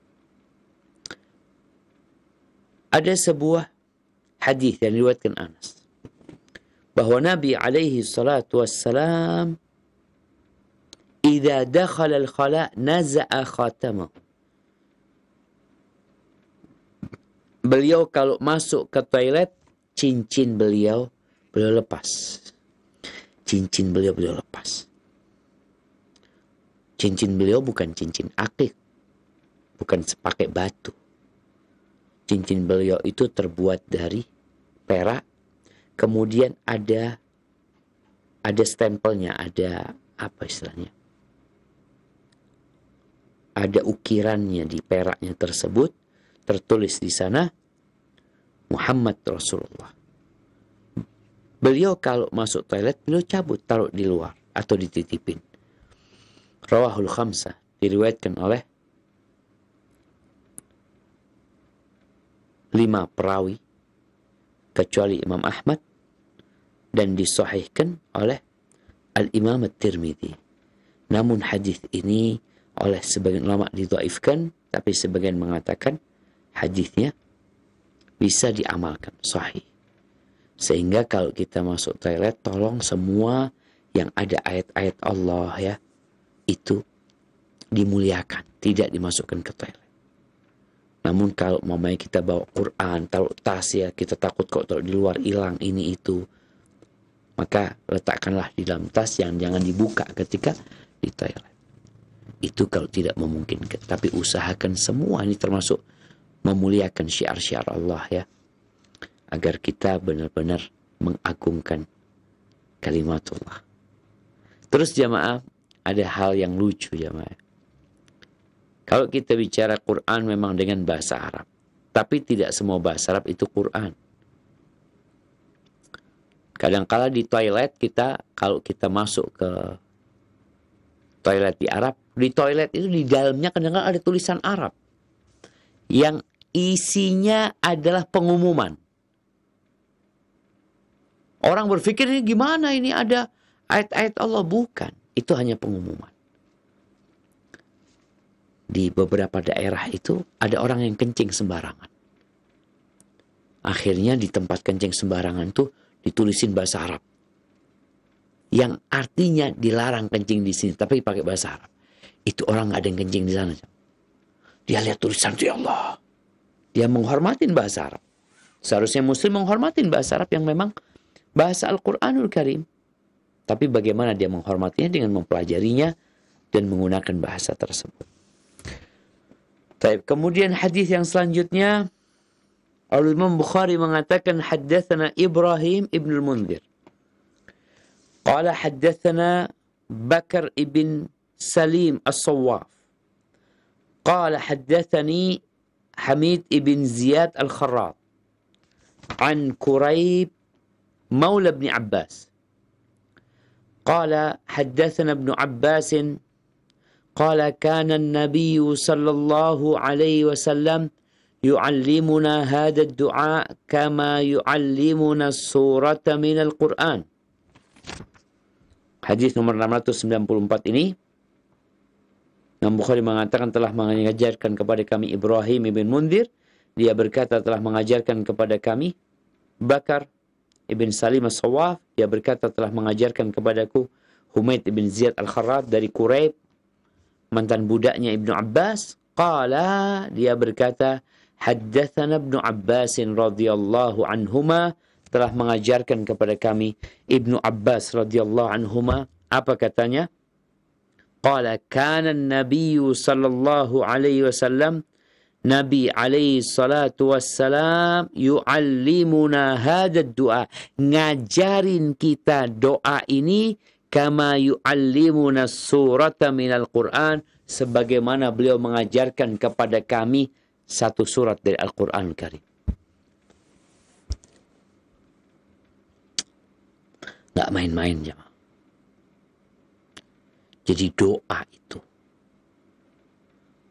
Ada sebuah hadis yang diriwayatkan Anas bahwa Nabi alaihi salatu wassalam idza dakhala al-khala naza'a khatamahu. Beliau kalau masuk ke toilet, cincin beliau lepas. Cincin beliau lepas. Cincin beliau bukan cincin akik, bukan pakai batu. Cincin beliau itu terbuat dari perak, kemudian ada stempelnya, ada apa istilahnya? Ada ukirannya di peraknya tersebut, tertulis di sana Muhammad Rasulullah. Beliau kalau masuk toilet, beliau cabut, taruh di luar atau dititipin. Rawahul Khamsah, diriwayatkan oleh 5 perawi kecuali Imam Ahmad, dan disahihkan oleh Al-Imam At-Tirmidzi. Namun hadis ini oleh sebagian ulama didhaifkan, tapi sebagian mengatakan hadisnya bisa diamalkan, sahih. Sehingga kalau kita masuk toilet, tolong semua yang ada ayat-ayat Allah ya, itu dimuliakan, tidak dimasukkan ke toilet. Namun kalau mamanya kita bawa Quran, taruh tas ya, kita takut kalau taruh di luar hilang ini itu, maka letakkanlah di dalam tas yang jangan dibuka ketika di toilet. Itu kalau tidak memungkinkan. Tapi usahakan semua ini termasuk memuliakan syiar-syiar Allah ya, agar kita benar-benar mengagungkan kalimatullah. Terus jamaah, ada hal yang lucu jamaah. Kalau kita bicara Quran memang dengan bahasa Arab, tapi tidak semua bahasa Arab itu Quran. Kadang-kala di toilet kita, kalau kita masuk ke toilet di Arab, di toilet itu di dalamnya kadang-kala ada tulisan Arab yang isinya adalah pengumuman. Orang berpikir ini gimana, ini ada ayat-ayat Allah. Bukan, itu hanya pengumuman. Di beberapa daerah itu ada orang yang kencing sembarangan. Akhirnya di tempat kencing sembarangan tuh ditulisin bahasa Arab, yang artinya dilarang kencing di sini, tapi pakai bahasa Arab. Itu orang nggak ada yang kencing di sana. Dia lihat tulisan itu, ya Allah, dia menghormatin bahasa Arab. Seharusnya Muslim menghormatin bahasa Arab yang memang bahasa Al-Quranul Karim. Tapi bagaimana dia menghormatinya? Dengan mempelajarinya dan menggunakan bahasa tersebut. Baik, kemudian hadis yang selanjutnya, Al-Imam Bukhari mengatakan haddatsana Ibrahim ibn al-Mundhir. Qala haddatsana Bakar ibn Salim as-Sawwaf. Qala haddatsani Hamid ibn Ziyad al-Kharrat an Quraib مولى ابن عباس قال حدثنا ابن عباس قال كان النبي صلى الله عليه وسلم يعلمنا هذا الدعاء كما يعلمنا السورة من القرآن. Hadis nomor 694 ini, Imam Bukhari mengatakan telah mengajarkan kepada kami Ibrahim ibn Mundhir. Dia berkata telah mengajarkan kepada kami Bakar ibn Salim as-Sawwaf. Dia berkata telah mengajarkan kepadaku Humaid ibn Ziyad al-Kharrat dari Quraib, mantan budaknya Ibnu Abbas. Qala, dia berkata, haddatsana Ibnu Abbas radhiyallahu anhuma, telah mengajarkan kepada kami Ibnu Abbas radhiyallahu anhuma. Apa katanya? Qala kana an-nabiy sallallahu alaihi wasallam, Nabi alaihi salatu wassalam, yu'allimuna hadad du'a, ngajarin kita doa ini, kama yu'allimuna surata minal Qur'an, sebagaimana beliau mengajarkan kepada kami satu surat dari Al-Quran Karim. Nggak main-main ya. Jadi doa itu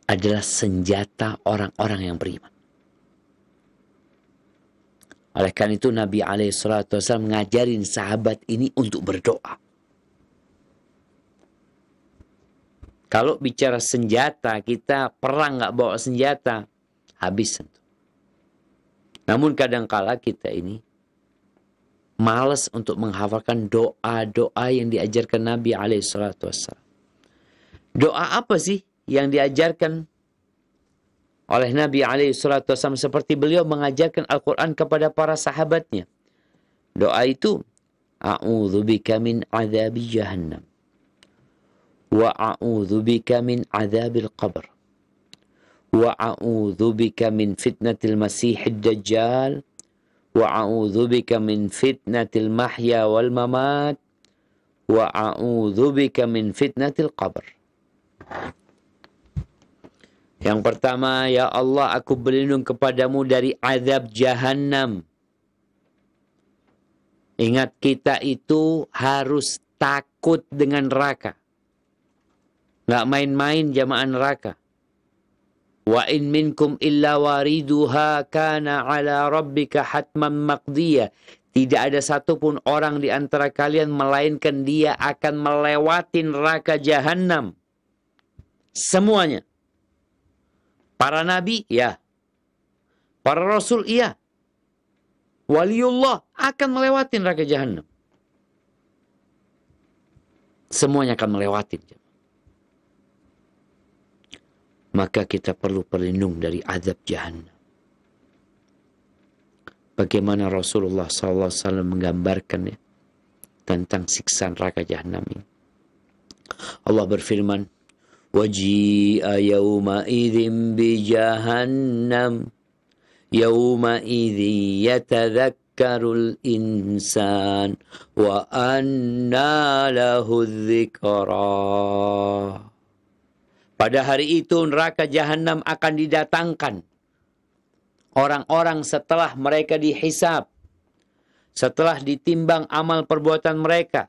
adalah senjata orang-orang yang beriman. Oleh karena itu Nabi alaihissalatu wassalam ngajarin sahabat ini untuk berdoa. Kalau bicara senjata, kita perang nggak bawa senjata, habis tentu. Namun kadangkala kita ini malas untuk menghafalkan doa-doa yang diajarkan Nabi SAW. Doa apa sih yang diajarkan oleh Nabi SAW? Seperti beliau mengajarkan Al-Quran kepada para sahabatnya. Doa itu, A'udzubika min azabi jahannam. Wa a'udzubika min azabil qabr. Wa a'udzubika min fitnatil masihid dajjal. Wa a'udzubika min fitnatil mahya wal mamat. Wa a'udzubika min fitnatil qabr. Yang pertama, ya Allah, aku berlindung kepadamu dari azab jahannam. Ingat, kita itu harus takut dengan neraka. Nggak main-main jamaah neraka. Wa in minkum illa wariduha kana ala rabbika hatman maqdiya. Tidak ada satupun orang di antara kalian melainkan dia akan melewati neraka jahannam. Semuanya. Para nabi, ya. Para rasul, iya. Waliullah akan melewati neraka jahannam. Semuanya akan melewati. Maka kita perlu berlindung dari azab jahannam. Bagaimana Rasulullah SAW menggambarkan tentang siksa neraka jahannam ini. Allah berfirman, Waji'a yawma idhim bi jahannam. Yawma idhi yatadhakkarul insan wa anna lahu dzikra. Pada hari itu neraka jahanam akan didatangkan. Orang-orang setelah mereka dihisab, setelah ditimbang amal perbuatan mereka,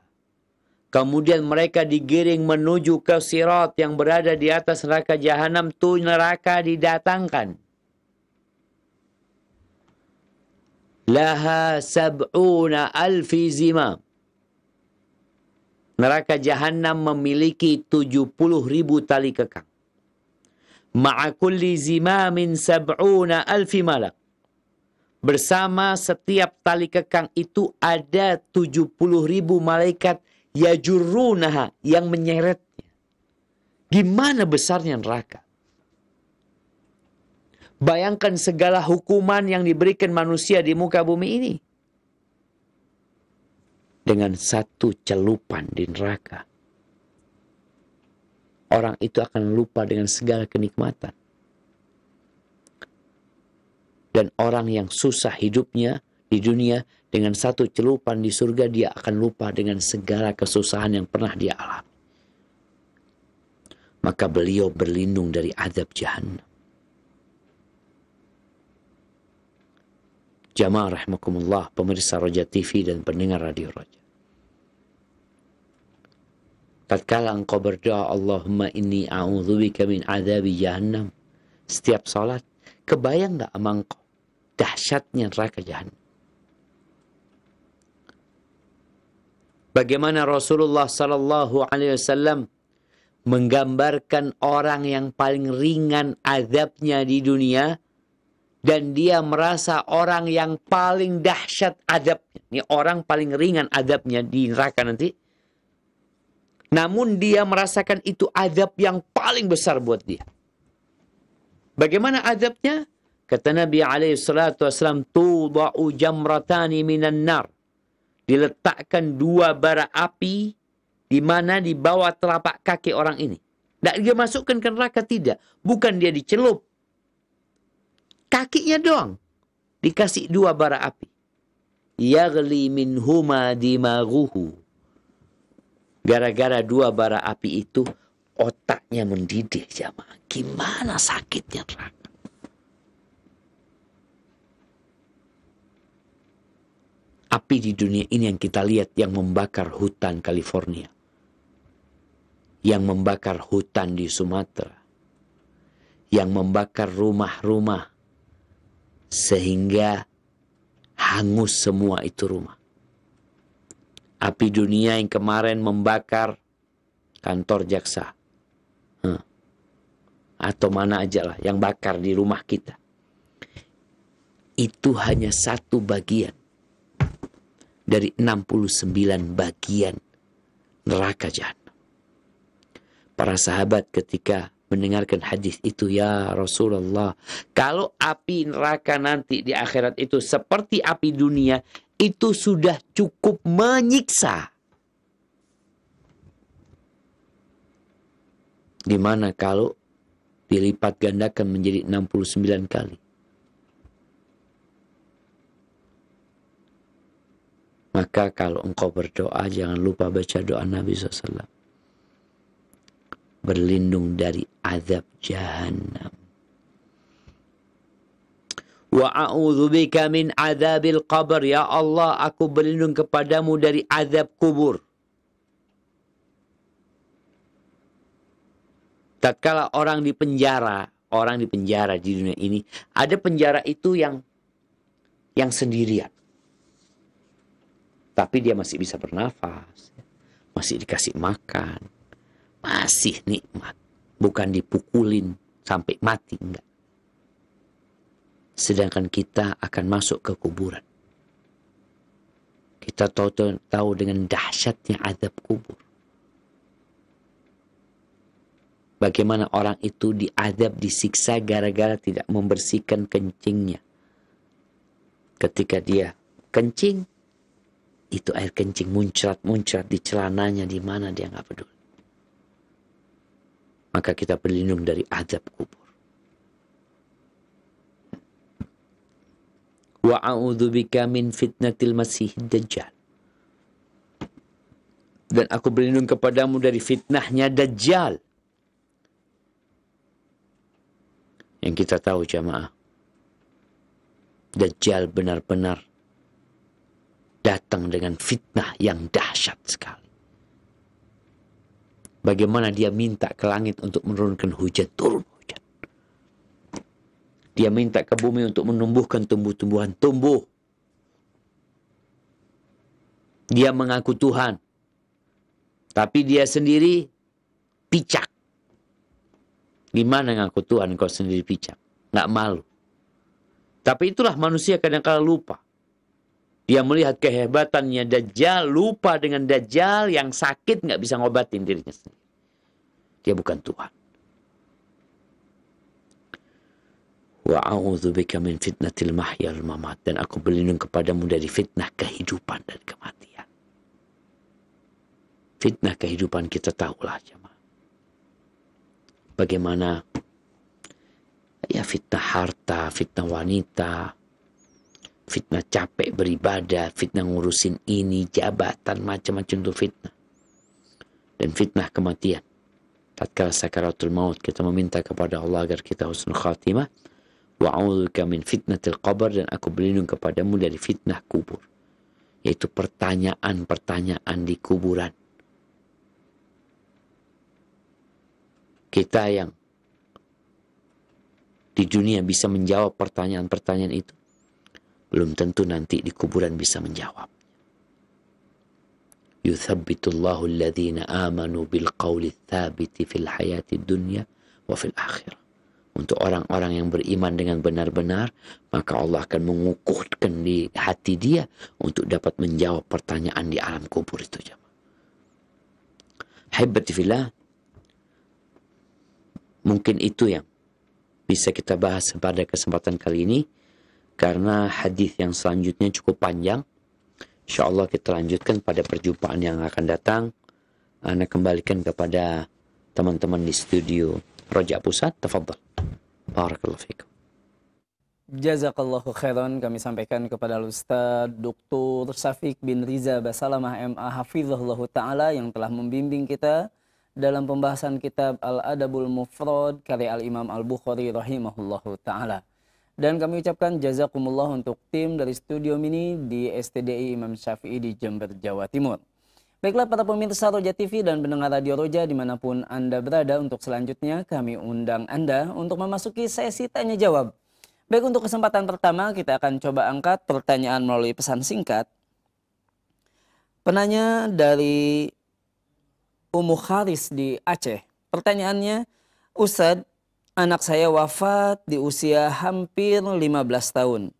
kemudian mereka digiring menuju ke sirat yang berada di atas neraka jahanam, tuh neraka didatangkan. Laha sab'una alfi zimam. Neraka jahanam memiliki 70.000 tali kekang. Ma'a kulli zimamin sab'una alfi malak. Bersama setiap tali kekang itu ada 70.000 malaikat yajurrunaha, yang menyeretnya. Gimana besarnya neraka? Bayangkan segala hukuman yang diberikan manusia di muka bumi ini. Dengan satu celupan di neraka, orang itu akan lupa dengan segala kenikmatan. Dan orang yang susah hidupnya di dunia, dengan satu celupan di surga, dia akan lupa dengan segala kesusahan yang pernah dia alami. Maka beliau berlindung dari azab jahannam. Jamaah rahimakumullah, pemirsa Roja TV dan pendengar Radio Roja. Tatkala engkau berdoa, Allahumma inni a'udzubika min azabi jahannam, setiap salat, kebayang gak sama engkau dahsyatnya neraka jahannam? Bagaimana Rasulullah Sallallahu Alaihi Wasallam menggambarkan orang yang paling ringan azabnya di dunia, dan dia merasa orang yang paling dahsyat azabnya. Ini orang paling ringan azabnya di neraka nanti. Namun dia merasakan itu azab yang paling besar buat dia. Bagaimana azabnya? Kata Nabi SAW, Tuda'u jamratani minan nar. Diletakkan 2 bara api di mana di bawah telapak kaki orang ini. Tidak dia masukkan ke neraka, tidak. Bukan dia dicelup. Kakinya doang dikasih 2 bara api. Yaghli minhuma dimaghuhu. Gara-gara 2 bara api itu otaknya mendidih, jamaah. Gimana sakitnya neraka? Api di dunia ini yang kita lihat, yang membakar hutan California, yang membakar hutan di Sumatera, yang membakar rumah-rumah sehingga hangus semua itu rumah. Api dunia yang kemarin membakar kantor jaksa, atau mana aja lah yang bakar di rumah kita, itu hanya satu bagian dari 69 bagian neraka jahanam. Para sahabat ketika mendengarkan hadis itu, ya Rasulullah, kalau api neraka nanti di akhirat itu seperti api dunia, itu sudah cukup menyiksa. Dimana kalau dilipat gandakan menjadi 69 kali. Maka kalau engkau berdoa, jangan lupa baca doa Nabi SAW. Berlindung dari azab jahannam. Wa a'udzubika min azabil qabr. Ya Allah, aku berlindung kepadamu dari azab kubur. Tatkala orang di penjara di dunia ini, ada penjara itu yang sendirian. Tapi dia masih bisa bernafas, masih dikasih makan, masih nikmat. Bukan dipukulin sampai mati, enggak. Sedangkan kita akan masuk ke kuburan. Kita tahu dengan dahsyatnya azab kubur. Bagaimana orang itu diazab, disiksa gara-gara tidak membersihkan kencingnya. Ketika dia kencing, itu air kencing muncrat di celananya, di mana dia nggak peduli. Maka kita berlindung dari azab kubur. Wa a'udzubika min fitnatil masiihid dajjal. Dan aku berlindung kepadamu dari fitnahnya Dajjal. Yang kita tahu jamaah, Dajjal benar-benar datang dengan fitnah yang dahsyat sekali. Bagaimana dia minta ke langit untuk menurunkan hujan, turun hujan. Dia minta ke bumi untuk menumbuhkan tumbuh-tumbuhan, tumbuh. Dia mengaku Tuhan, tapi dia sendiri picak. Gimana ngaku Tuhan kau sendiri picak? Nggak malu. Tapi itulah manusia kadang-kala lupa. Dia melihat kehebatannya Dajjal, lupa dengan Dajjal yang sakit nggak bisa ngobatin dirinya sendiri. Dia bukan Tuhan. Wa a'udzubika min fitnatil mahya wal mamat. Dan aku berlindung kepadamu dari fitnah kehidupan dan kematian. Fitnah kehidupan kita tahulah jemaah. Bagaimana ya fitnah harta, fitnah wanita, fitnah capek beribadah, fitnah ngurusin ini, jabatan, macam-macam itu fitnah. Dan fitnah kematian. Tatkala sakaratul maut, kita meminta kepada Allah agar kita husnul khatimah. Wa'udzubika min fitnatil qabr, dan aku berlindung kepadamu dari fitnah kubur. Yaitu pertanyaan-pertanyaan di kuburan. Kita yang di dunia bisa menjawab pertanyaan-pertanyaan itu, belum tentu nanti di kuburan bisa menjawab. Yuthabbitullahu alladhina amanu bil qawli tsabiti fil hayati dunya wa fil akhirah. Untuk orang-orang yang beriman dengan benar-benar, maka Allah akan mengukuhkan di hati dia untuk dapat menjawab pertanyaan di alam kubur itu. Haibati fillah, mungkin itu yang bisa kita bahas pada kesempatan kali ini. Karena hadis yang selanjutnya cukup panjang. InsyaAllah kita lanjutkan pada perjumpaan yang akan datang. Ana kembalikan kepada teman-teman di studio Roja Pusat. Tafadhal. Barakallahu fikum. Jazakallahu khairan, kami sampaikan kepada Ustaz Dr. Syafiq bin Riza Basalamah MA Hafizahullah Ta'ala yang telah membimbing kita dalam pembahasan kitab Al-Adabul Mufrad karya Al-Imam Al-Bukhari rahimahullahu ta'ala. Dan kami ucapkan jazakumullah untuk tim dari studio mini di STDI Imam Syafi'i di Jember, Jawa Timur. Baiklah para pemirsa Roja TV dan pendengar Radio Roja dimanapun Anda berada, untuk selanjutnya kami undang Anda untuk memasuki sesi tanya jawab. Baik, untuk kesempatan pertama kita akan coba angkat pertanyaan melalui pesan singkat. Penanya dari Ummu Kharis di Aceh. Pertanyaannya, Ustadz, anak saya wafat di usia hampir 15 tahun.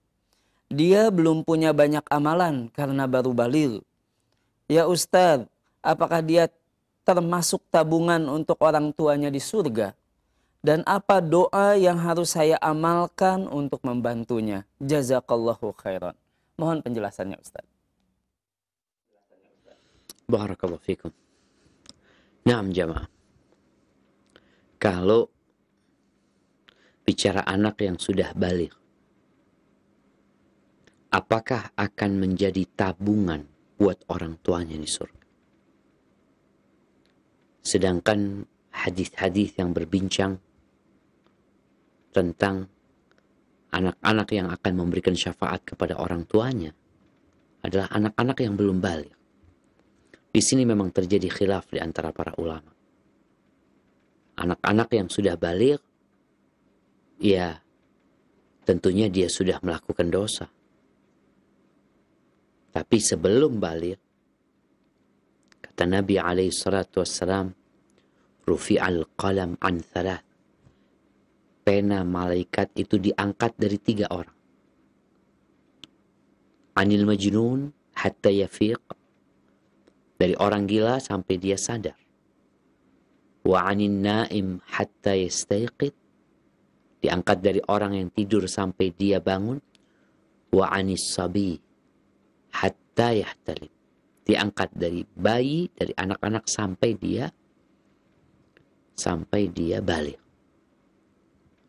Dia belum punya banyak amalan karena baru baligh. Ya Ustadz, apakah dia termasuk tabungan untuk orang tuanya di surga? Dan apa doa yang harus saya amalkan untuk membantunya? Jazakallahu khairan. Mohon penjelasannya Ustadz. Barakallahu fikum. Naam jamaah. Kalau bicara anak yang sudah balik, apakah akan menjadi tabungan buat orang tuanya di surga? Sedangkan hadis-hadis yang berbincang tentang anak-anak yang akan memberikan syafaat kepada orang tuanya adalah anak-anak yang belum balik. Di sini memang terjadi khilaf di antara para ulama. Anak-anak yang sudah balik, ya tentunya dia sudah melakukan dosa. Tapi sebelum balik, kata Nabi SAW, rufi'al qalam an thalath. Pena malaikat itu diangkat dari 3 orang. Anil majnun hatta yafiq. Dari orang gila sampai dia sadar. Wa anin naim hatta yastayqid. Diangkat dari orang yang tidur sampai dia bangun. Wa anis sabi hatta yahtalim. Diangkat dari bayi, dari anak-anak sampai dia balik.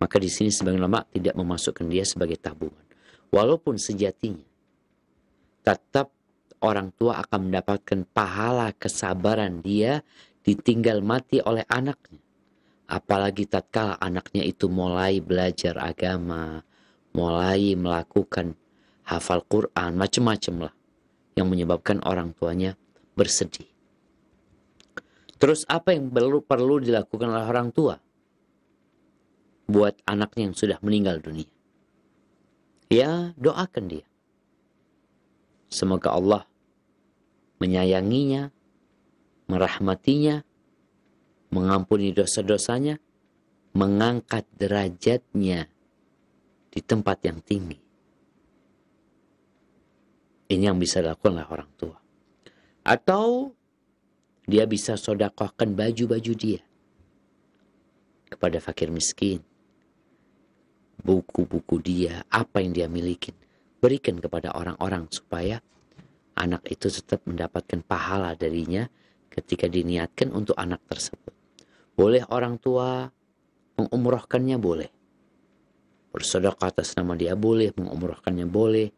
Maka di sini sebagian ulama tidak memasukkan dia sebagai tabungan. Walaupun sejatinya tetap orang tua akan mendapatkan pahala kesabaran dia ditinggal mati oleh anaknya. Apalagi tatkala anaknya itu mulai belajar agama, mulai melakukan hafal Quran, macam-macam lah yang menyebabkan orang tuanya bersedih. Terus apa yang perlu dilakukan oleh orang tua buat anaknya yang sudah meninggal dunia? Ya, doakan dia. Semoga Allah menyayanginya, merahmatinya, mengampuni dosa-dosanya, mengangkat derajatnya di tempat yang tinggi. Ini yang bisa dilakukan oleh orang tua. Atau dia bisa sodakohkan baju-baju dia kepada fakir miskin. Buku-buku dia, apa yang dia miliki, berikan kepada orang-orang supaya anak itu tetap mendapatkan pahala darinya ketika diniatkan untuk anak tersebut. Boleh orang tua mengumrohkannya, boleh. Bersedekah atas nama dia boleh, mengumrohkannya boleh.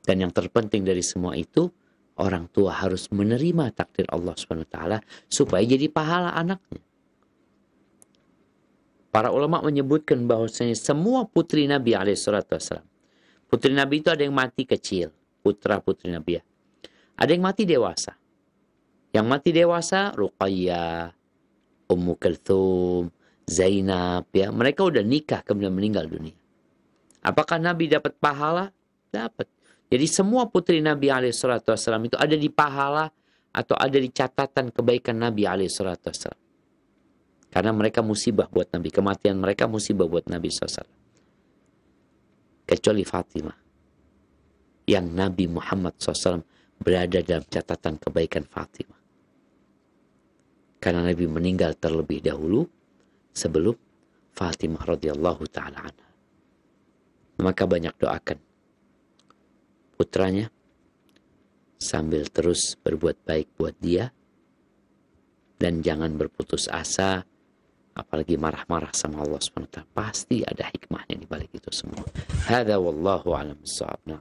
Dan yang terpenting dari semua itu, orang tua harus menerima takdir Allah SWT supaya jadi pahala anaknya. Para ulama menyebutkan bahwasanya semua putri Nabi SAW, putri Nabi itu ada yang mati kecil, putra putri Nabi. Ada yang mati dewasa. Yang mati dewasa, Ruqayyah, Ummu Kulthum, Zainab, ya, mereka udah nikah kemudian meninggal dunia. Apakah Nabi dapat pahala? Dapat. Jadi semua putri Nabi SAW itu ada di pahala atau ada di catatan kebaikan Nabi SAW. Karena mereka musibah buat Nabi. Kematian mereka musibah buat Nabi SAW. Kecuali Fatimah. Yang Nabi Muhammad SAW berada dalam catatan kebaikan Fatimah. Karena Nabi meninggal terlebih dahulu sebelum Fatimah radhiyallahu ta'ala anha. Maka banyak doakan putranya sambil terus berbuat baik buat dia dan jangan berputus asa, apalagi marah-marah sama Allah SWT. Pasti ada hikmahnya di balik itu semua. Hada wallahu a'lam bissawab.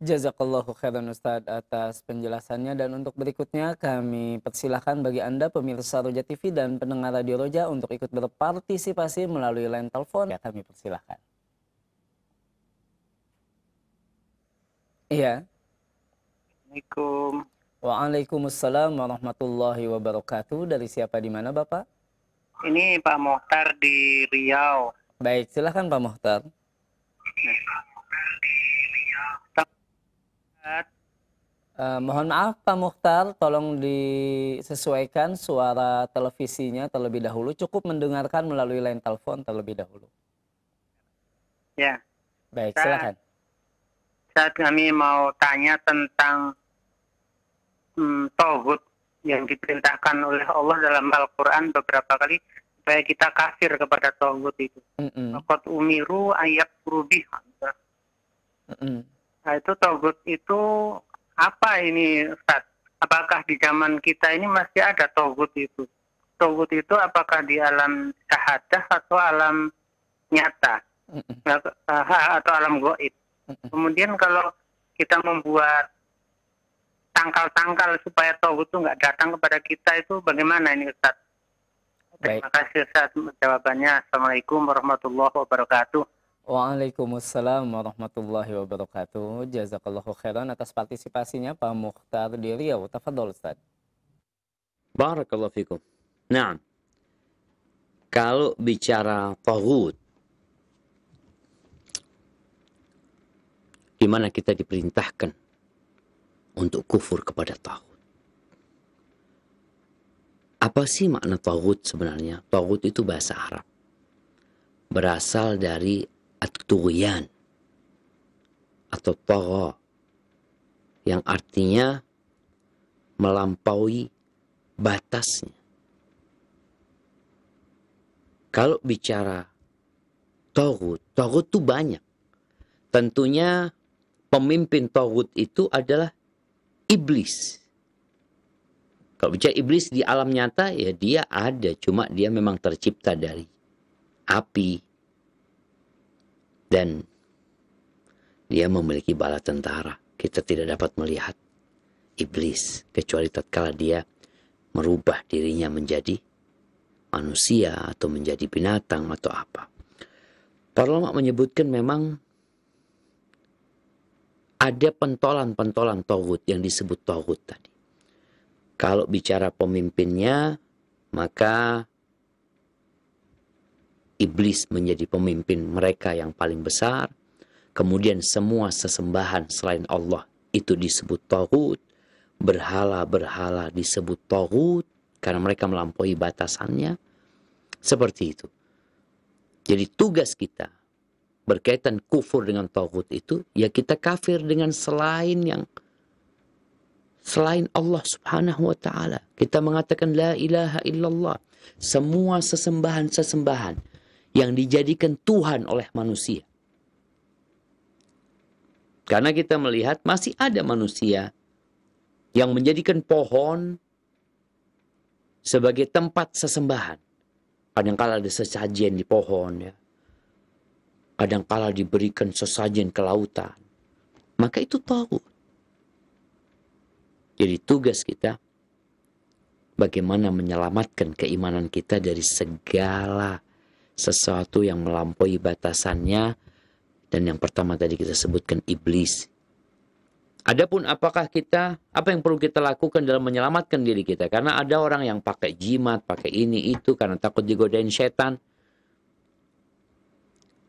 Jazakallahu khairan Ustaz atas penjelasannya, dan untuk berikutnya kami persilahkan bagi Anda pemirsa Roja TV dan pendengar Radio Roja untuk ikut berpartisipasi melalui line telepon. Ya, kami persilahkan. Iya. Assalamualaikum. Waalaikumsalam warahmatullahi wabarakatuh. Dari siapa, di mana Bapak? Ini Pak Mohtar di Riau. Baik, silahkan Pak Mohtar. Mohon maaf Pak Mohtar, tolong disesuaikan suara televisinya terlebih dahulu. Cukup mendengarkan melalui line telepon terlebih dahulu. Ya. Baik, silakan. Ustaz, kami mau tanya tentang tauhid yang diperintahkan oleh Allah dalam Al-Quran beberapa kali supaya kita kafir kepada tauhid itu. Qad umiru ayat rubiha. Nah, itu tauhid itu apa ini Ustaz? Apakah di zaman kita ini masih ada tauhid itu? Tauhid itu apakah di alam syahadah atau alam nyata? Atau alam gaib? Kemudian kalau kita membuat tangkal-tangkal supaya tauhid itu nggak datang kepada kita, itu bagaimana ini Ustaz? Terima kasih Ustaz jawabannya. Assalamualaikum warahmatullahi wabarakatuh. Waalaikumsalam warahmatullahi wabarakatuh. Jazakallahu khairan atas partisipasinya Pak Mukhtar di Riau. Tafadhol Ustaz. Barakallahu fikum. Nah, kalau bicara tauhid, di mana kita diperintahkan untuk kufur kepada tauhid. Apa sih makna tauhid sebenarnya? Tauhid itu bahasa Arab. Berasal dari at-tughyan atau tagha, yang artinya melampaui batasnya. Kalau bicara tauhid itu banyak. Tentunya pemimpin tauhid itu adalah iblis. Kalau bicara iblis di alam nyata, ya dia ada. Cuma dia memang tercipta dari api. Dan dia memiliki bala tentara. Kita tidak dapat melihat iblis. Kecuali tatkala dia merubah dirinya menjadi manusia atau menjadi binatang atau apa. Para ulama menyebutkan memang ada pentolan-pentolan tauhid yang disebut tauhid tadi. Kalau bicara pemimpinnya, maka iblis menjadi pemimpin mereka yang paling besar. Kemudian semua sesembahan selain Allah itu disebut tauhid. Berhala-berhala disebut tauhid karena mereka melampaui batasannya. Seperti itu. Jadi tugas kita berkaitan kufur dengan tauhid itu, ya kita kafir dengan selain Allah subhanahu wa ta'ala. Kita mengatakan la ilaha illallah. Semua sesembahan-sesembahan yang dijadikan Tuhan oleh manusia. Karena kita melihat masih ada manusia yang menjadikan pohon sebagai tempat sesembahan. Kadangkala ada sesajen di pohon, ya. Kadangkala diberikan sesajen ke lautan. Maka itu tauhid. Jadi tugas kita bagaimana menyelamatkan keimanan kita dari segala sesuatu yang melampaui batasannya. Dan yang pertama tadi kita sebutkan iblis. Adapun apa yang perlu kita lakukan dalam menyelamatkan diri kita. Karena ada orang yang pakai jimat, pakai ini itu karena takut digodain setan.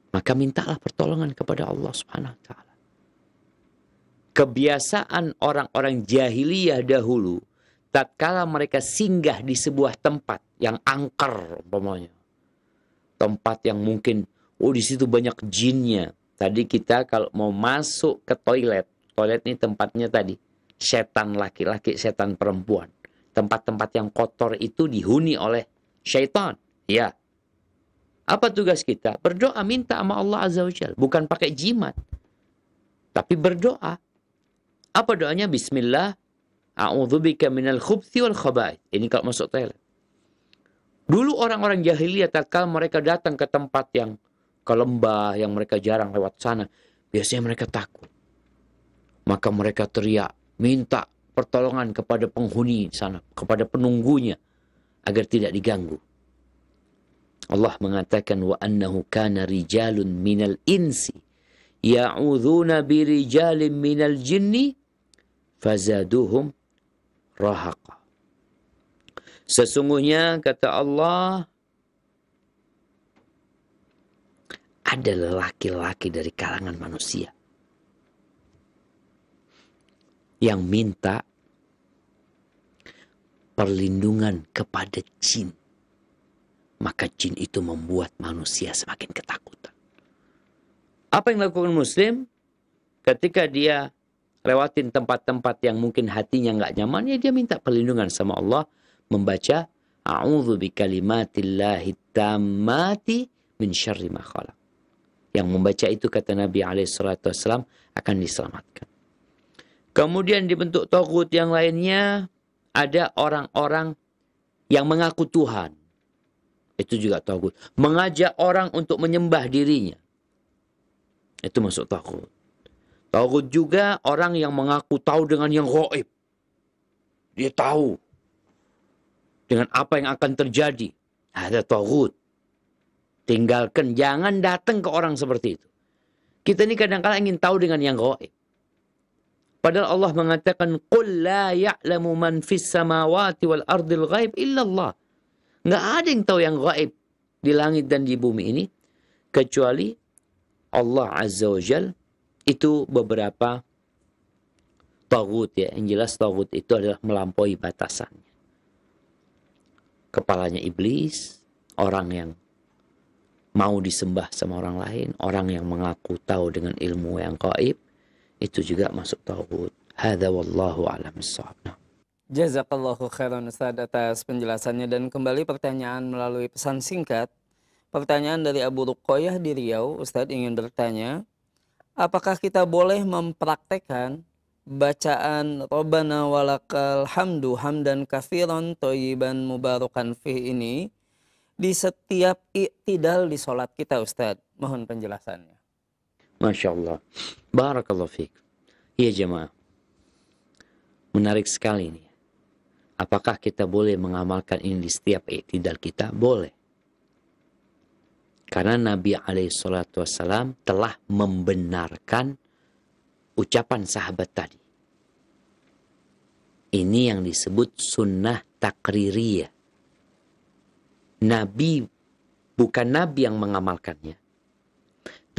Maka mintalah pertolongan kepada Allah Subhanahu wa ta'ala. Kebiasaan orang-orang jahiliyah dahulu, tatkala mereka singgah di sebuah tempat yang angker, umpamanya. Tempat yang mungkin, di situ banyak jinnya. Tadi kita kalau mau masuk ke toilet ini tempatnya tadi, setan laki-laki, setan perempuan. Tempat-tempat yang kotor itu dihuni oleh syaitan. Ya. Apa tugas kita? Berdoa, minta sama Allah Azza wa Jalla. Bukan pakai jimat. Tapi berdoa. Apa doanya? Bismillah, a'udzubika minal khubthi wal khaba'ith. Ini kalau masuk toilet. Dulu orang-orang jahiliyah tatkala mereka datang ke tempat yang ke lembah, yang mereka jarang lewat sana, biasanya mereka takut. Maka mereka teriak, minta pertolongan kepada penghuni sana, kepada penunggunya, agar tidak diganggu. Allah mengatakan, wa annahu kana rijalun minal insi ya'udzuuna birijalin minal jinni fazaduhum rahaqa. Sesungguhnya kata Allah, ada lelaki-lelaki dari kalangan manusia yang minta perlindungan kepada jin. Maka jin itu membuat manusia semakin ketakutan. Apa yang dilakukan Muslim? Ketika dia lewatin tempat-tempat yang mungkin hatinya nggak nyaman, ya dia minta perlindungan sama Allah, membaca a'udzu bikalimatillahi tammati min syarri ma khalaq. Yang membaca itu kata Nabi SAW akan diselamatkan. Kemudian dibentuk taghut yang lainnya, ada orang-orang yang mengaku Tuhan. Itu juga taghut. Mengajak orang untuk menyembah dirinya. Itu masuk taghut. Taghut juga orang yang mengaku tahu dengan yang gaib. Dia tahu dengan apa yang akan terjadi. Ada taghut. Tinggalkan, jangan datang ke orang seperti itu. Kita ini kadang-kadang ingin tahu dengan yang gaib. Padahal Allah mengatakan, "Qul la ya'lamu man fis samawati wal ardil ghaib illa Allah." Nggak ada yang tahu yang gaib di langit dan di bumi ini kecuali Allah Azza wa Jal. Itu beberapa taghut ya. Yang jelas taghut itu adalah melampaui batasannya. Kepalanya iblis, orang yang mau disembah sama orang lain, orang yang mengaku tahu dengan ilmu yang gaib, itu juga masuk taghut. Hadza wallahu a'lam bissawab. Jazakallahu khairan Ustaz atas penjelasannya. Dan kembali pertanyaan melalui pesan singkat. Pertanyaan dari Abu Ruqayyah di Riau. Ustaz ingin bertanya, apakah kita boleh mempraktekkan bacaan Rabbana walakal hamdu hamdan katsiran thayyiban mubarakan fih ini di setiap i'tidal di sholat kita, Ustaz? Mohon penjelasannya. Masya Allah. Barakallahu fiik. Ya jemaah. Menarik sekali ini. Apakah kita boleh mengamalkan ini di setiap i'tidal kita? Boleh. Karena Nabi SAW telah membenarkan ucapan sahabat tadi. Ini yang disebut sunnah takririyah. Nabi, bukan Nabi yang mengamalkannya.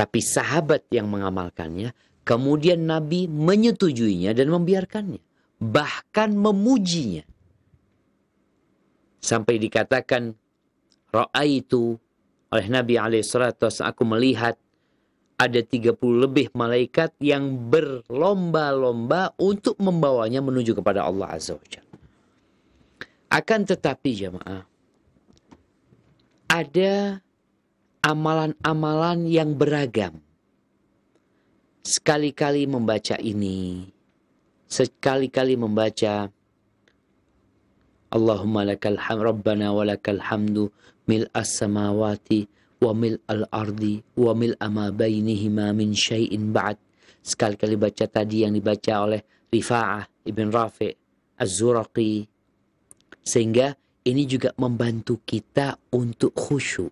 Tapi sahabat yang mengamalkannya. Kemudian Nabi menyetujuinya dan membiarkannya. Bahkan memujinya. Sampai dikatakan, Ra'aitu, oleh Nabi SAW, aku melihat ada 30 lebih malaikat yang berlomba-lomba untuk membawanya menuju kepada Allah Azza wa Jalla. Akan tetapi jemaah, ada amalan-amalan yang beragam. Sekali-kali membaca ini, sekali-kali membaca Allahumma lakal hamd, Rabbana walakal hamdu mil'as samawati wa mil'al ardi wa mil'a ma bainihima min syai'in ba'd. Sekali-kali baca tadi yang dibaca oleh Rifa'ah ibn Rafi' Az-Zuraqi. Sehingga ini juga membantu kita untuk khusyuk.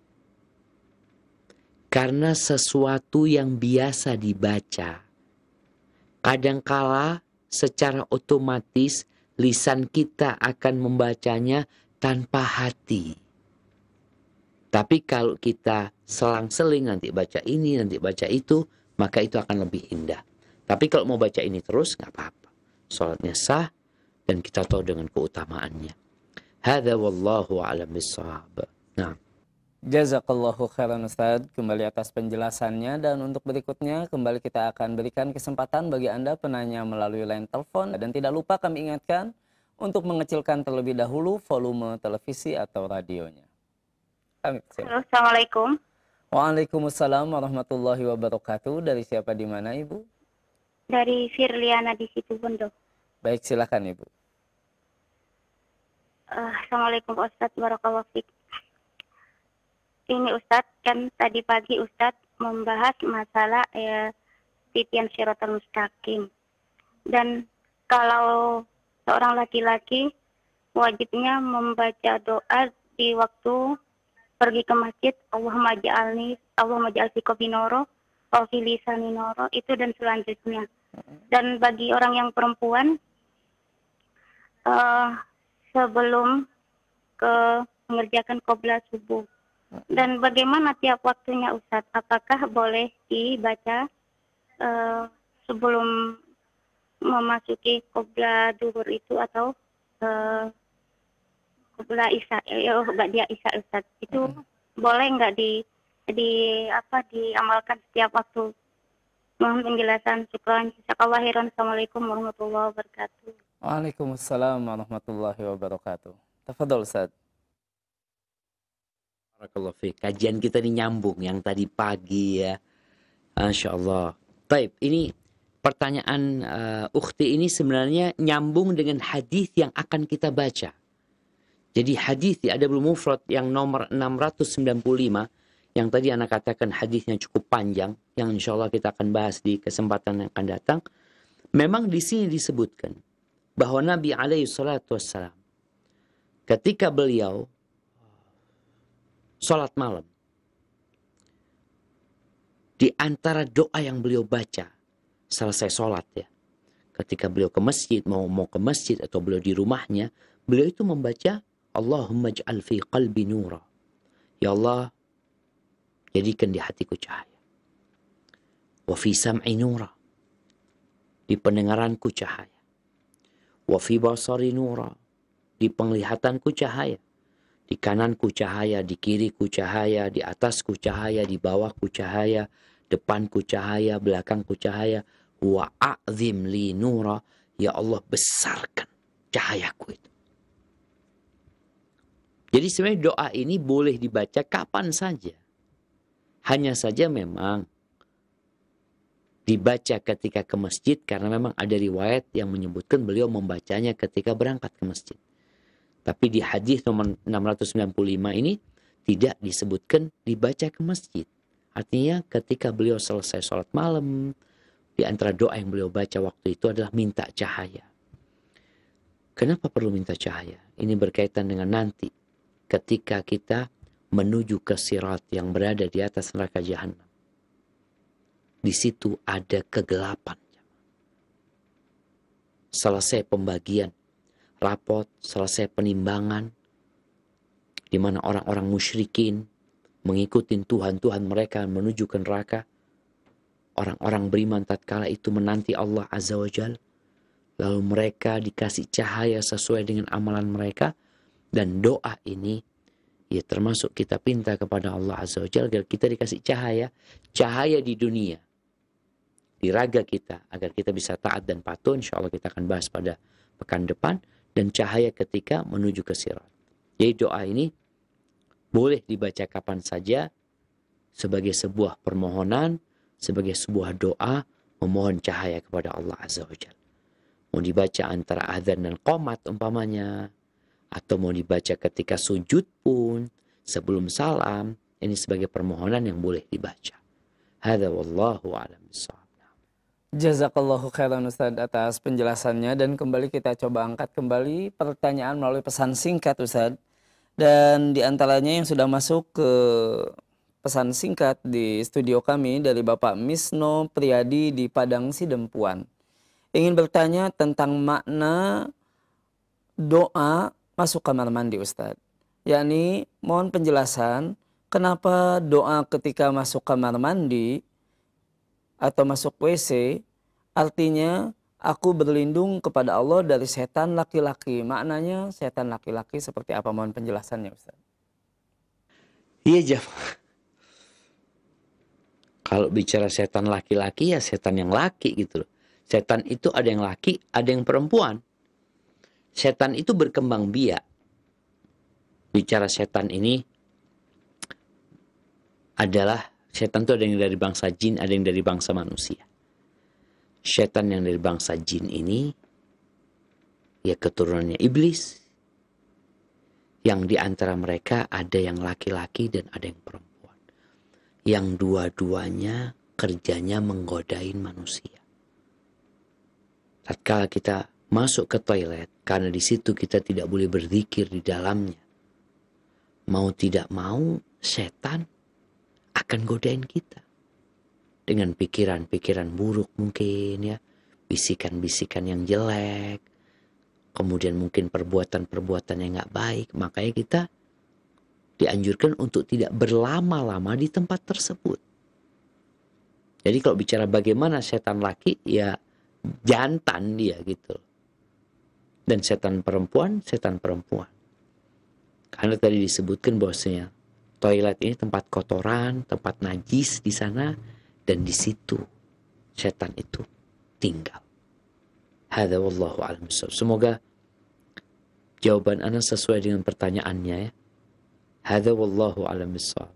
Karena sesuatu yang biasa dibaca, kadangkala secara otomatis lisan kita akan membacanya tanpa hati. Tapi kalau kita selang-seling, nanti baca ini, nanti baca itu, maka itu akan lebih indah. Tapi kalau mau baca ini terus, nggak apa-apa. Salatnya sah, dan kita tahu dengan keutamaannya. Hadza wallahu a'lam bissawab. Nah. Jazakallahu khairan Ustaz kembali atas penjelasannya. Dan untuk berikutnya kembali kita akan berikan kesempatan bagi Anda penanya melalui line telepon. Dan tidak lupa kami ingatkan untuk mengecilkan terlebih dahulu volume televisi atau radionya. Halo, Assalamualaikum. Waalaikumsalam warahmatullahi wabarakatuh. Dari siapa di mana Ibu? Dari Firliana di Situbondo. Baik, silakan Ibu. Assalamualaikum Ustaz, barakallahu fiik. Ini Ustadz, kan tadi pagi Ustadz membahas masalah titian siratal mustaqim. Dan kalau seorang laki-laki wajibnya membaca doa di waktu pergi ke masjid, Allahumma ja'al fi qalbi noro, wa fi lisani noro, itu dan selanjutnya. Dan bagi orang yang perempuan, sebelum mengerjakan qobla subuh. Dan bagaimana tiap waktunya Ustaz? Apakah boleh dibaca sebelum memasuki qobla duhur itu atau qobla isya, ba'da isya Ustaz? Itu boleh nggak diamalkan setiap waktu Mohon penjelasan. Syukran. Jazakallahu khairan. Assalamualaikum warahmatullahi wabarakatuh. Waalaikumsalam warahmatullahi wabarakatuh. Tafadhol Ustaz. Barakallahu fiik. Kajian kita ini nyambung yang tadi pagi ya. Masya Allah. Baik, ini pertanyaan ukhti ini sebenarnya nyambung dengan hadis yang akan kita baca. Jadi hadis di Adabul Mufrad yang nomor 695 yang tadi anak katakan hadisnya cukup panjang, yang insya Allah kita akan bahas di kesempatan yang akan datang. Memang di sini disebutkan bahwa Nabi alaihi salatu wassalam ketika beliau sholat malam, di antara doa yang beliau baca selesai sholat ya, ketika beliau ke masjid, mau ke masjid atau beliau di rumahnya, beliau itu membaca Allahumma ij'al fi qalbi nura. Ya Allah, jadikan di hatiku cahaya. Wa fi sam'i nura. Di pendengaranku cahaya. Wa fi basari nura. Di penglihatanku cahaya. Di kananku cahaya, di kiriku cahaya, di atasku cahaya, di bawahku cahaya, depanku cahaya, belakangku cahaya. Wa a'zim li nura. Ya Allah, besarkan cahayaku itu. Jadi sebenarnya doa ini boleh dibaca kapan saja. Hanya saja memang dibaca ketika ke masjid karena memang ada riwayat yang menyebutkan beliau membacanya ketika berangkat ke masjid. Tapi di hadis nomor 695 ini tidak disebutkan dibaca ke masjid. Artinya ketika beliau selesai sholat malam, di antara doa yang beliau baca waktu itu adalah minta cahaya. Kenapa perlu minta cahaya? Ini berkaitan dengan nanti ketika kita menuju ke sirat yang berada di atas neraka jahanam. Di situ ada kegelapan. Selesai pembagian rapot, selesai penimbangan, di mana orang-orang musyrikin mengikuti Tuhan-Tuhan mereka menuju ke neraka. Orang-orang beriman tatkala itu menanti Allah Azza wa Jalla. Lalu mereka dikasih cahaya sesuai dengan amalan mereka. Dan doa ini ya termasuk kita pinta kepada Allah Azza wa Jalla agar kita dikasih cahaya. Cahaya di dunia. Di raga kita. Agar kita bisa taat dan patuh. Insya Allah kita akan bahas pada pekan depan. Dan cahaya ketika menuju ke sirat. Jadi doa ini boleh dibaca kapan saja. Sebagai sebuah permohonan. Sebagai sebuah doa. Memohon cahaya kepada Allah Azza wa Jalla. Mau dibaca antara azan dan qomat umpamanya. Atau mau dibaca ketika sujud pun, sebelum salam, ini sebagai permohonan yang boleh dibaca. Hadza wallahu a'lam bishawab. Jazakallahu khairan Ustaz atas penjelasannya, dan kembali kita coba angkat kembali pertanyaan melalui pesan singkat Ustaz. Dan diantaranya yang sudah masuk ke pesan singkat di studio kami dari Bapak Misno Priyadi di Padang Sidempuan. Ingin bertanya tentang makna doa masuk kamar mandi Ustadz. Yakni mohon penjelasan kenapa doa ketika masuk kamar mandi atau masuk WC artinya aku berlindung kepada Allah dari setan laki-laki. Maknanya setan laki-laki seperti apa? Mohon penjelasannya Ustadz. Iya jemaah. Kalau bicara setan laki-laki ya setan yang laki gitu loh. Setan itu ada yang laki, ada yang perempuan. Setan itu berkembang biak. Bicara setan ini adalah, setan itu ada yang dari bangsa jin, ada yang dari bangsa manusia. Setan yang dari bangsa jin ini, ya keturunannya iblis. Yang di antara mereka ada yang laki-laki dan ada yang perempuan. Yang dua-duanya kerjanya menggodain manusia. Tatkala kita masuk ke toilet, karena di situ kita tidak boleh berzikir di dalamnya. Mau tidak mau, setan akan godain kita. Dengan pikiran-pikiran buruk mungkin ya. Bisikan-bisikan yang jelek. Kemudian mungkin perbuatan-perbuatan yang gak baik. Makanya kita dianjurkan untuk tidak berlama-lama di tempat tersebut. Jadi kalau bicara bagaimana setan laki, ya jantan dia gitu. Dan setan perempuan. Karena tadi disebutkan bahwasanya toilet ini tempat kotoran, tempat najis di sana, dan di situ setan itu tinggal. Hadza wallahu a'lam bishawab. Semoga jawaban Anda sesuai dengan pertanyaannya ya. Hadza wallahu a'lam bishawab.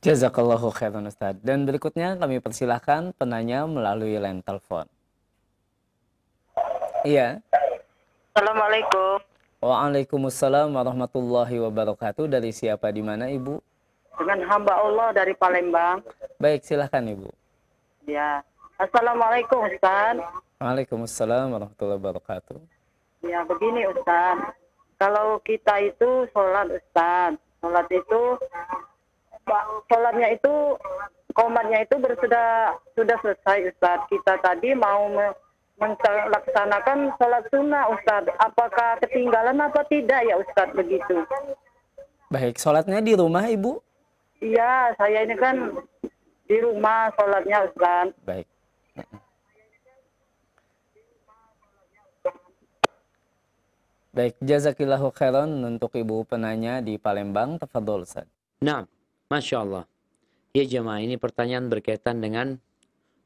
Jazakallahu khairan Ustaz. Dan berikutnya kami persilahkan penanya melalui line telepon. Iya. Assalamualaikum. Waalaikumsalam warahmatullahi wabarakatuh. Dari siapa di mana Ibu? Dengan hamba Allah dari Palembang. Baik, silahkan Ibu. Ya. Assalamualaikum Ustaz. Waalaikumsalam warahmatullahi wabarakatuh. Ya begini Ustaz. Kalau kita itu sholat Ustaz. Sholatnya itu komatnya itu sudah selesai Ustaz. Kita tadi mau melaksanakan sholat sunnah Ustaz. Apakah ketinggalan apa tidak ya Ustaz begitu? Baik, sholatnya di rumah Ibu? Iya, saya ini kan di rumah sholatnya Ustaz. Baik. Baik, jazakillahu khairan untuk Ibu penanya di Palembang. Tafadhol Ustaz. Nah, Masya Allah. Ya jemaah, ini pertanyaan berkaitan dengan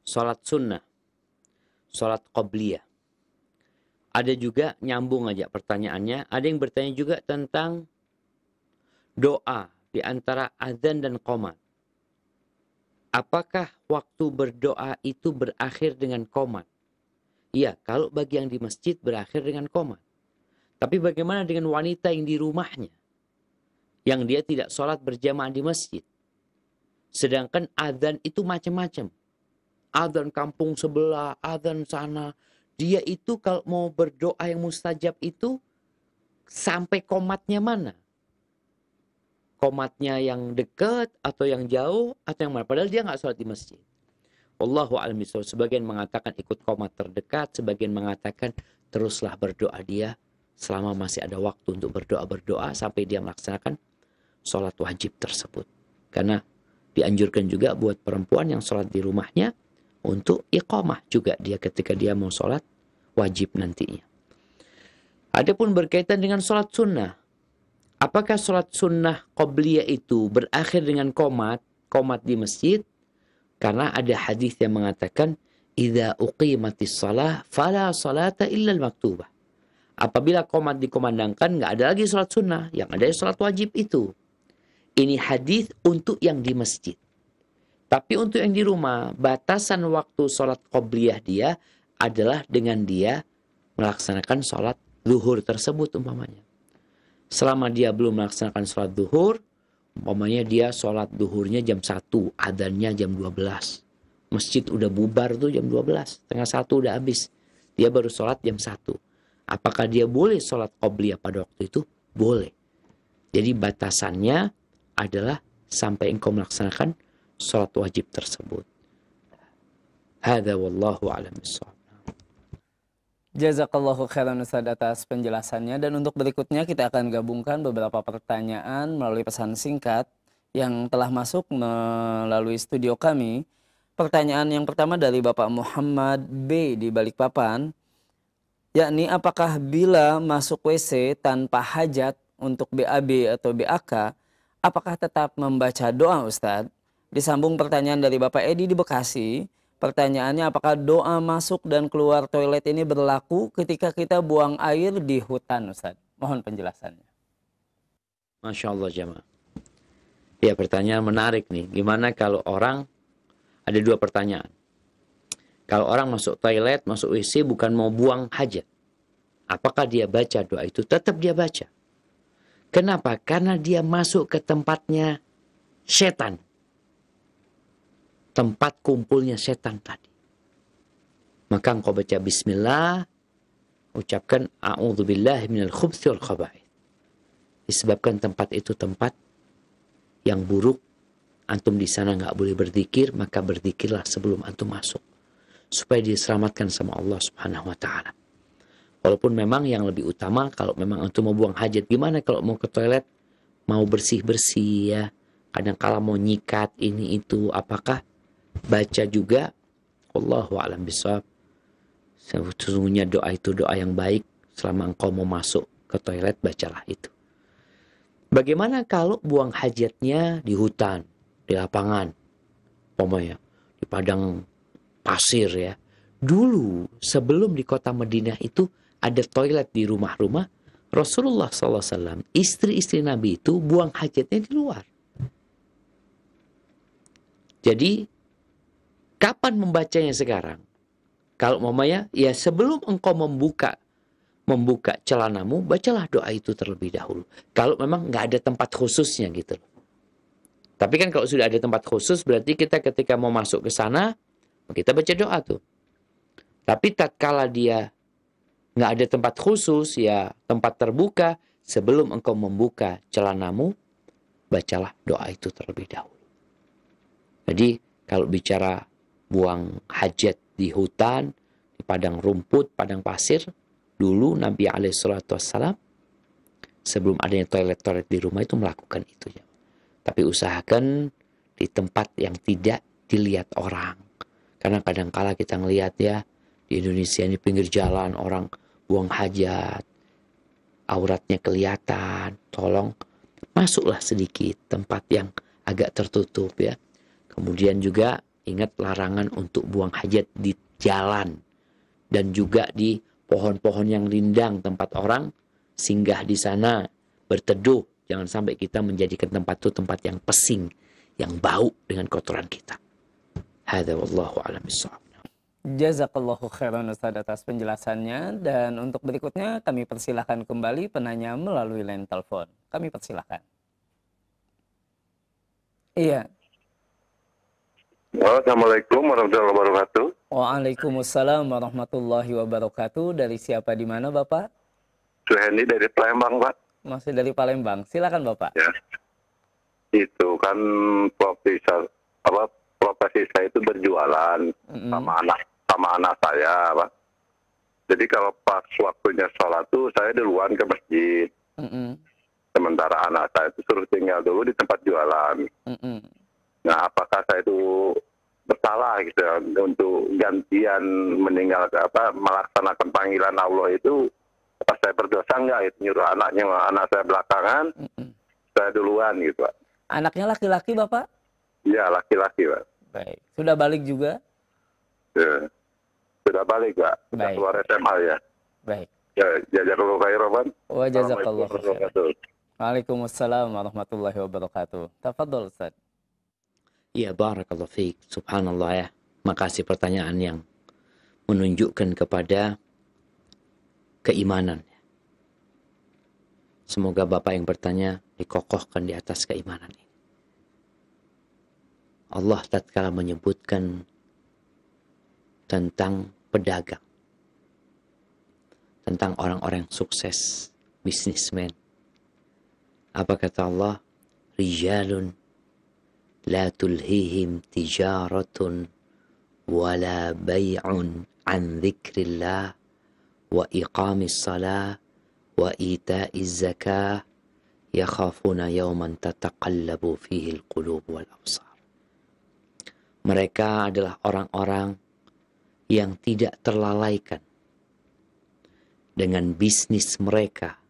sholat sunnah. Sholat qobliyah. Ada juga, nyambung aja pertanyaannya. Ada yang bertanya juga tentang doa di antara azan dan qomat. Apakah waktu berdoa itu berakhir dengan qomat? Iya, kalau bagi yang di masjid berakhir dengan qomat. Tapi bagaimana dengan wanita yang di rumahnya? Yang dia tidak sholat berjamaah di masjid. Sedangkan azan itu macam-macam. Azan kampung sebelah, azan sana. Dia itu kalau mau berdoa yang mustajab itu sampai komatnya mana? Komatnya yang dekat atau yang jauh atau yang mana? Padahal dia nggak sholat di masjid. Wallahu a'lam bishawab. Sebagian mengatakan ikut komat terdekat. Sebagian mengatakan teruslah berdoa dia selama masih ada waktu untuk berdoa sampai dia melaksanakan sholat wajib tersebut. Karena dianjurkan juga buat perempuan yang sholat di rumahnya untuk iqamah juga dia ketika dia mau sholat wajib nantinya. Adapun berkaitan dengan sholat sunnah, apakah sholat sunnah qobliyah itu berakhir dengan komat di masjid? Karena ada hadis yang mengatakan idza uqimatis shalah fala salata illa al-maktubah. Apabila komat dikomandangkan, nggak ada lagi sholat sunnah. Yang ada sholat wajib itu. Ini hadis untuk yang di masjid. Tapi untuk yang di rumah, batasan waktu sholat qobliyah dia adalah dengan dia melaksanakan sholat zuhur tersebut umpamanya. Selama dia belum melaksanakan sholat zuhur, umpamanya dia sholat zuhurnya jam 1, adhannya jam 12. Masjid udah bubar tuh jam 12, setengah 1 udah habis. Dia baru sholat jam 1. Apakah dia boleh sholat qobliyah pada waktu itu? Boleh. Jadi batasannya adalah sampai engkau melaksanakan sholat wajib tersebut. Hadza wallahu a'lam bishawab. Jazakallahu khairan Ustaz atas penjelasannya. Dan untuk berikutnya kita akan gabungkan beberapa pertanyaan melalui pesan singkat yang telah masuk melalui studio kami. Pertanyaan yang pertama dari Bapak Muhammad B di Balikpapan. Yakni apakah bila masuk WC tanpa hajat untuk BAB atau BAK, apakah tetap membaca doa Ustadz? Disambung pertanyaan dari Bapak Edi di Bekasi. Pertanyaannya apakah doa masuk dan keluar toilet ini berlaku ketika kita buang air di hutan Ustadz? Mohon penjelasannya. Masya Allah jemaah. Ya pertanyaan menarik nih. Gimana kalau orang, ada dua pertanyaan. Kalau orang masuk toilet, masuk WC bukan mau buang hajat. Apakah dia baca doa itu? Tetap dia baca. Kenapa? Karena dia masuk ke tempatnya setan. Tempat kumpulnya setan tadi. Maka engkau baca bismillah, ucapkan a'udzubillahi minal khubthi wal khaba'ith. Disebabkan tempat itu tempat yang buruk, antum di sana nggak boleh berzikir, maka berzikirlah sebelum antum masuk. Supaya diselamatkan sama Allah Subhanahu wa ta'ala. Walaupun memang yang lebih utama kalau memang antum mau buang hajat, gimana kalau mau ke toilet mau bersih-bersih ya, kadang kala mau nyikat ini itu, apakah baca juga? Wallahu a'lam bishawab. Sesungguhnya doa itu doa yang baik. Selama engkau mau masuk ke toilet, bacalah itu. Bagaimana kalau buang hajatnya di hutan, di lapangan, umpamanya di padang pasir ya. Dulu sebelum di kota Madinah itu ada toilet di rumah-rumah, Rasulullah SAW, istri-istri Nabi itu buang hajatnya di luar. Jadi kapan membacanya sekarang? Kalau mamanya, ya sebelum engkau membuka celanamu, bacalah doa itu terlebih dahulu. Kalau memang nggak ada tempat khususnya gitu. Tapi kan kalau sudah ada tempat khusus, berarti kita ketika mau masuk ke sana, kita baca doa tuh. Tapi tatkala dia nggak ada tempat khusus, ya tempat terbuka, sebelum engkau membuka celanamu, bacalah doa itu terlebih dahulu. Jadi kalau bicara buang hajat di hutan, di padang rumput, padang pasir, dulu Nabi SAW sebelum adanya toilet-toilet di rumah itu melakukan itu ya. Tapi usahakan di tempat yang tidak dilihat orang. Karena kadang-kala kita ngelihat ya, di Indonesia ini pinggir jalan orang buang hajat, auratnya kelihatan. Tolong masuklah sedikit tempat yang agak tertutup ya. Kemudian juga ingat larangan untuk buang hajat di jalan. Dan juga di pohon-pohon yang rindang tempat orang singgah di sana berteduh. Jangan sampai kita menjadikan tempat itu tempat yang pesing, yang bau dengan kotoran kita. Hadza wallahu a'lam bishawab. Jazakallahu khairan Ustaz atas penjelasannya. Dan untuk berikutnya kami persilahkan kembali penanya melalui line telepon. Kami persilahkan. Iya. Assalamualaikum warahmatullahi wabarakatuh. Waalaikumsalam warahmatullahi wabarakatuh. Dari siapa di mana Bapak? Suhendi dari Palembang, Pak. Masih dari Palembang. Silakan Bapak. Ya. Itu kan profesi saya itu berjualan sama anak saya, Pak. Jadi kalau pas waktunya sholat tuh saya duluan ke masjid. Sementara anak saya itu suruh tinggal dulu di tempat jualan. Nah, apakah saya itu bersalah gitu ya, untuk gantian melaksanakan panggilan Allah itu? Apa saya berdosa enggak itu nyuruh anak saya belakangan, saya duluan gitu, Pak. Anaknya laki-laki Bapak? Iya, laki-laki, Pak. Baik. Sudah balik juga? Ya. Sudah balik, Pak. Sudah Baik. keluar SMA ya. Baik. Ya, jazakallahu khairan, Pak. Wa jazakallahu khairan. Wabarakatuh. Waalaikumsalam warahmatullahi wabarakatuh. Tafadhol Ustaz. Ya, barakallahu fiik. Subhanallah ya. Makasih pertanyaan yang menunjukkan kepada keimanan. Semoga Bapak yang bertanya dikokohkan di atas keimanan ini. Allah tatkala menyebutkan tentang pedagang, tentang orang-orang sukses, bisnismen. Apa kata Allah? Rijalun la tulhihim tijaratun wala bay'un an dzikrillah wa iqamis salah wa ita'iz zakah yakhafuna yawman tataqallabu fihi al-qulub wal absar. Mereka adalah orang-orang yang tidak terlalaikan dengan bisnis mereka,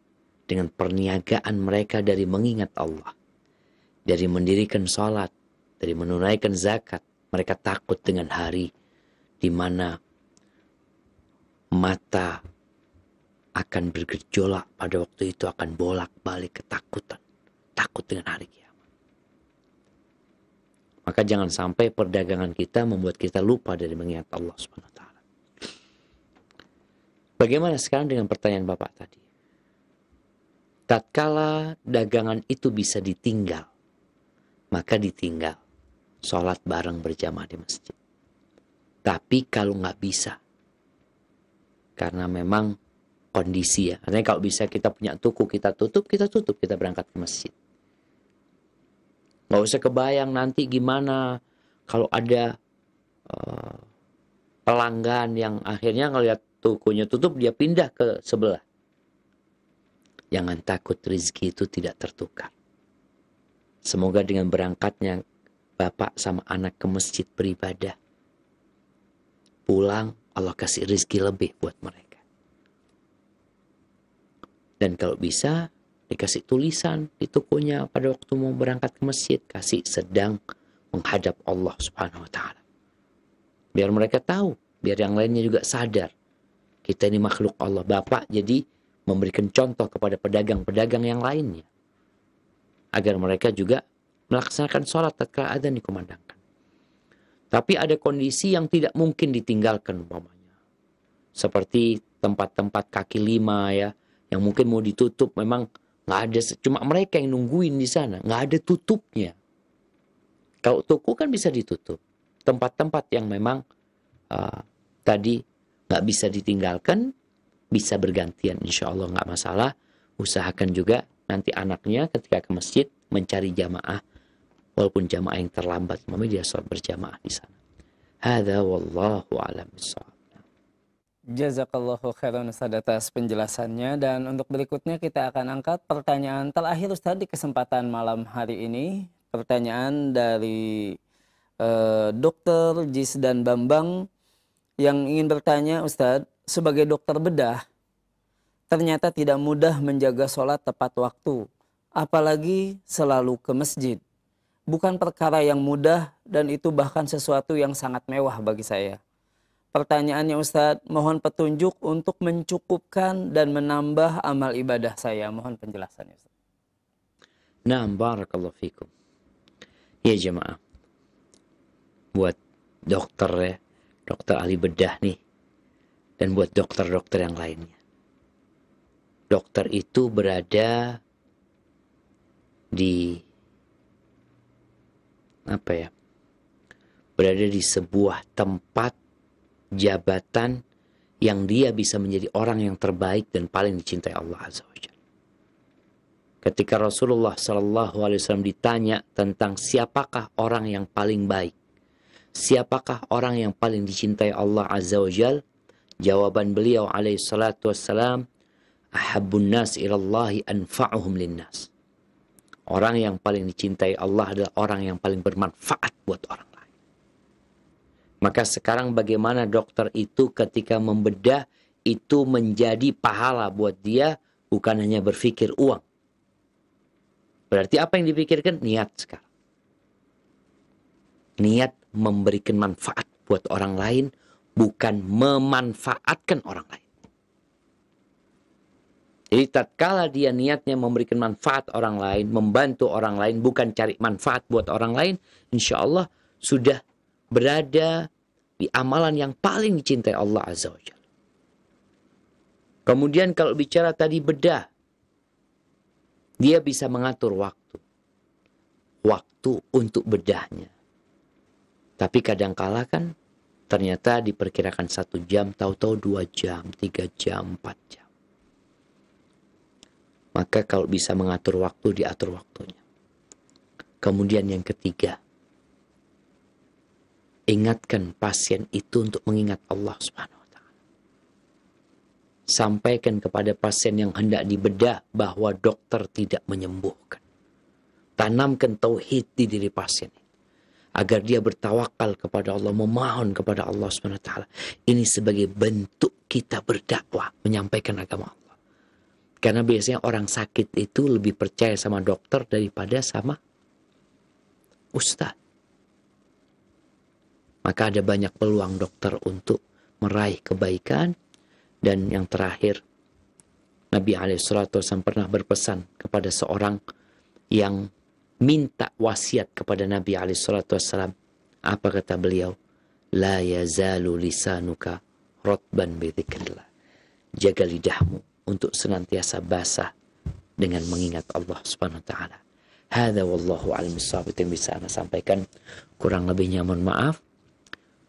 dengan perniagaan mereka dari mengingat Allah, dari mendirikan salat, dari menunaikan zakat. Mereka takut dengan hari di mana mata akan bergejolak, pada waktu itu akan bolak-balik ketakutan, takut dengan hari kiamat. Maka jangan sampai perdagangan kita membuat kita lupa dari mengingat Allah Subhanahu wa taala. Bagaimana sekarang dengan pertanyaan Bapak tadi? Tatkala dagangan itu bisa ditinggal, maka ditinggal sholat bareng berjamaah di masjid. Tapi kalau nggak bisa, karena memang kondisi ya, artinya kalau bisa kita punya toko, kita tutup, kita berangkat ke masjid. Nggak usah kebayang nanti gimana kalau ada pelanggan yang akhirnya ngelihat tokonya tutup, dia pindah ke sebelah. Jangan takut rezeki itu tidak tertukar. Semoga dengan berangkatnya bapak sama anak ke masjid beribadah, pulang Allah kasih rezeki lebih buat mereka. Dan kalau bisa dikasih tulisan di tokonya pada waktu mau berangkat ke masjid, kasih sedang menghadap Allah Subhanahu wa taala. Biar mereka tahu, biar yang lainnya juga sadar. Kita ini makhluk Allah. Bapak jadi memberikan contoh kepada pedagang-pedagang yang lainnya. Agar mereka juga melaksanakan sholat tatkala adzan dikumandangkan. Tapi ada kondisi yang tidak mungkin ditinggalkan umpamanya. Seperti tempat-tempat kaki lima ya, yang mungkin mau ditutup memang nggak ada, cuma mereka yang nungguin di sana, nggak ada tutupnya. Kalau toko kan bisa ditutup. Tempat-tempat yang memang tadi nggak bisa ditinggalkan, bisa bergantian, insya Allah nggak masalah. Usahakan juga nanti anaknya ketika ke masjid mencari jamaah, walaupun jamaah yang terlambat, mami dia sholat berjamaah di sana. Hadza wallahu a'lam bishawab. Jazakallahu khairan Ustaz atas penjelasannya. Dan untuk berikutnya kita akan angkat pertanyaan terakhir Ustaz di kesempatan malam hari ini. Pertanyaan dari Dr. Jis dan Bambang yang ingin bertanya, Ustaz, sebagai dokter bedah, ternyata tidak mudah menjaga sholat tepat waktu, apalagi selalu ke masjid. Bukan perkara yang mudah dan itu bahkan sesuatu yang sangat mewah bagi saya. Pertanyaannya Ustadz, mohon petunjuk untuk mencukupkan dan menambah amal ibadah saya. Mohon penjelasannya Ustadz. Nah, barakallahu fikum. Ya jemaah, buat dokter ya, dokter ahli bedah nih, dan buat dokter-dokter yang lainnya. Dokter itu berada di berada di sebuah tempat jabatan yang dia bisa menjadi orang yang terbaik dan paling dicintai Allah Azza wa Jalla. Ketika Rasulullah SAW ditanya tentang siapakah orang yang paling baik, siapakah orang yang paling dicintai Allah Azza wa Jalla, jawaban beliau alaihi salatu wassalam, ahabbun nas ilallahi anfa'uhum linnas. Orang yang paling dicintai Allah adalah orang yang paling bermanfaat buat orang lain. Maka sekarang bagaimana dokter itu ketika membedah itu menjadi pahala buat dia, bukan hanya berpikir uang. Berarti apa yang dipikirkan? Niat sekarang. Niat memberikan manfaat buat orang lain, bukan memanfaatkan orang lain. Jadi tatkala dia niatnya memberikan manfaat orang lain, membantu orang lain, bukan cari manfaat buat orang lain, insya Allah sudah berada di amalan yang paling dicintai Allah Azza wa Jalla. Kemudian kalau bicara tadi bedah, dia bisa mengatur waktu. Waktu untuk bedahnya. Tapi kadangkala kan ternyata diperkirakan 1 jam, tahu-tahu 2 jam, 3 jam, 4 jam. Maka kalau bisa mengatur waktu, diatur waktunya. Kemudian yang ketiga, ingatkan pasien itu untuk mengingat Allah Subhanahu wa Ta'ala. Sampaikan kepada pasien yang hendak dibedah bahwa dokter tidak menyembuhkan. Tanamkan tauhid di diri pasien agar dia bertawakal kepada Allah, memohon kepada Allah Subhanahu wa Ta'ala. Ini sebagai bentuk kita berdakwah, menyampaikan agama Allah. Karena biasanya orang sakit itu lebih percaya sama dokter daripada sama ustaz. Maka ada banyak peluang dokter untuk meraih kebaikan. Dan yang terakhir, Nabi SAW pernah berpesan kepada seorang yang minta wasiat kepada Nabi SAW. Apa kata beliau? La yazalu lisanuka rotban bidzikrillah. Jaga lidahmu untuk senantiasa basah dengan mengingat Allah Subhanahu wa Ta'ala. Hadza wallahu a'lam bishawab, yang bisa ana sampaikan. Kurang lebihnya mohon maaf.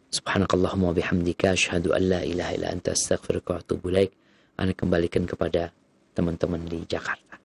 Subhanakallahumma bihamdika asyhadu an la ilaha illa anta astaghfiruka wa atubu ilaik. Ana kembalikan kepada teman-teman di Jakarta.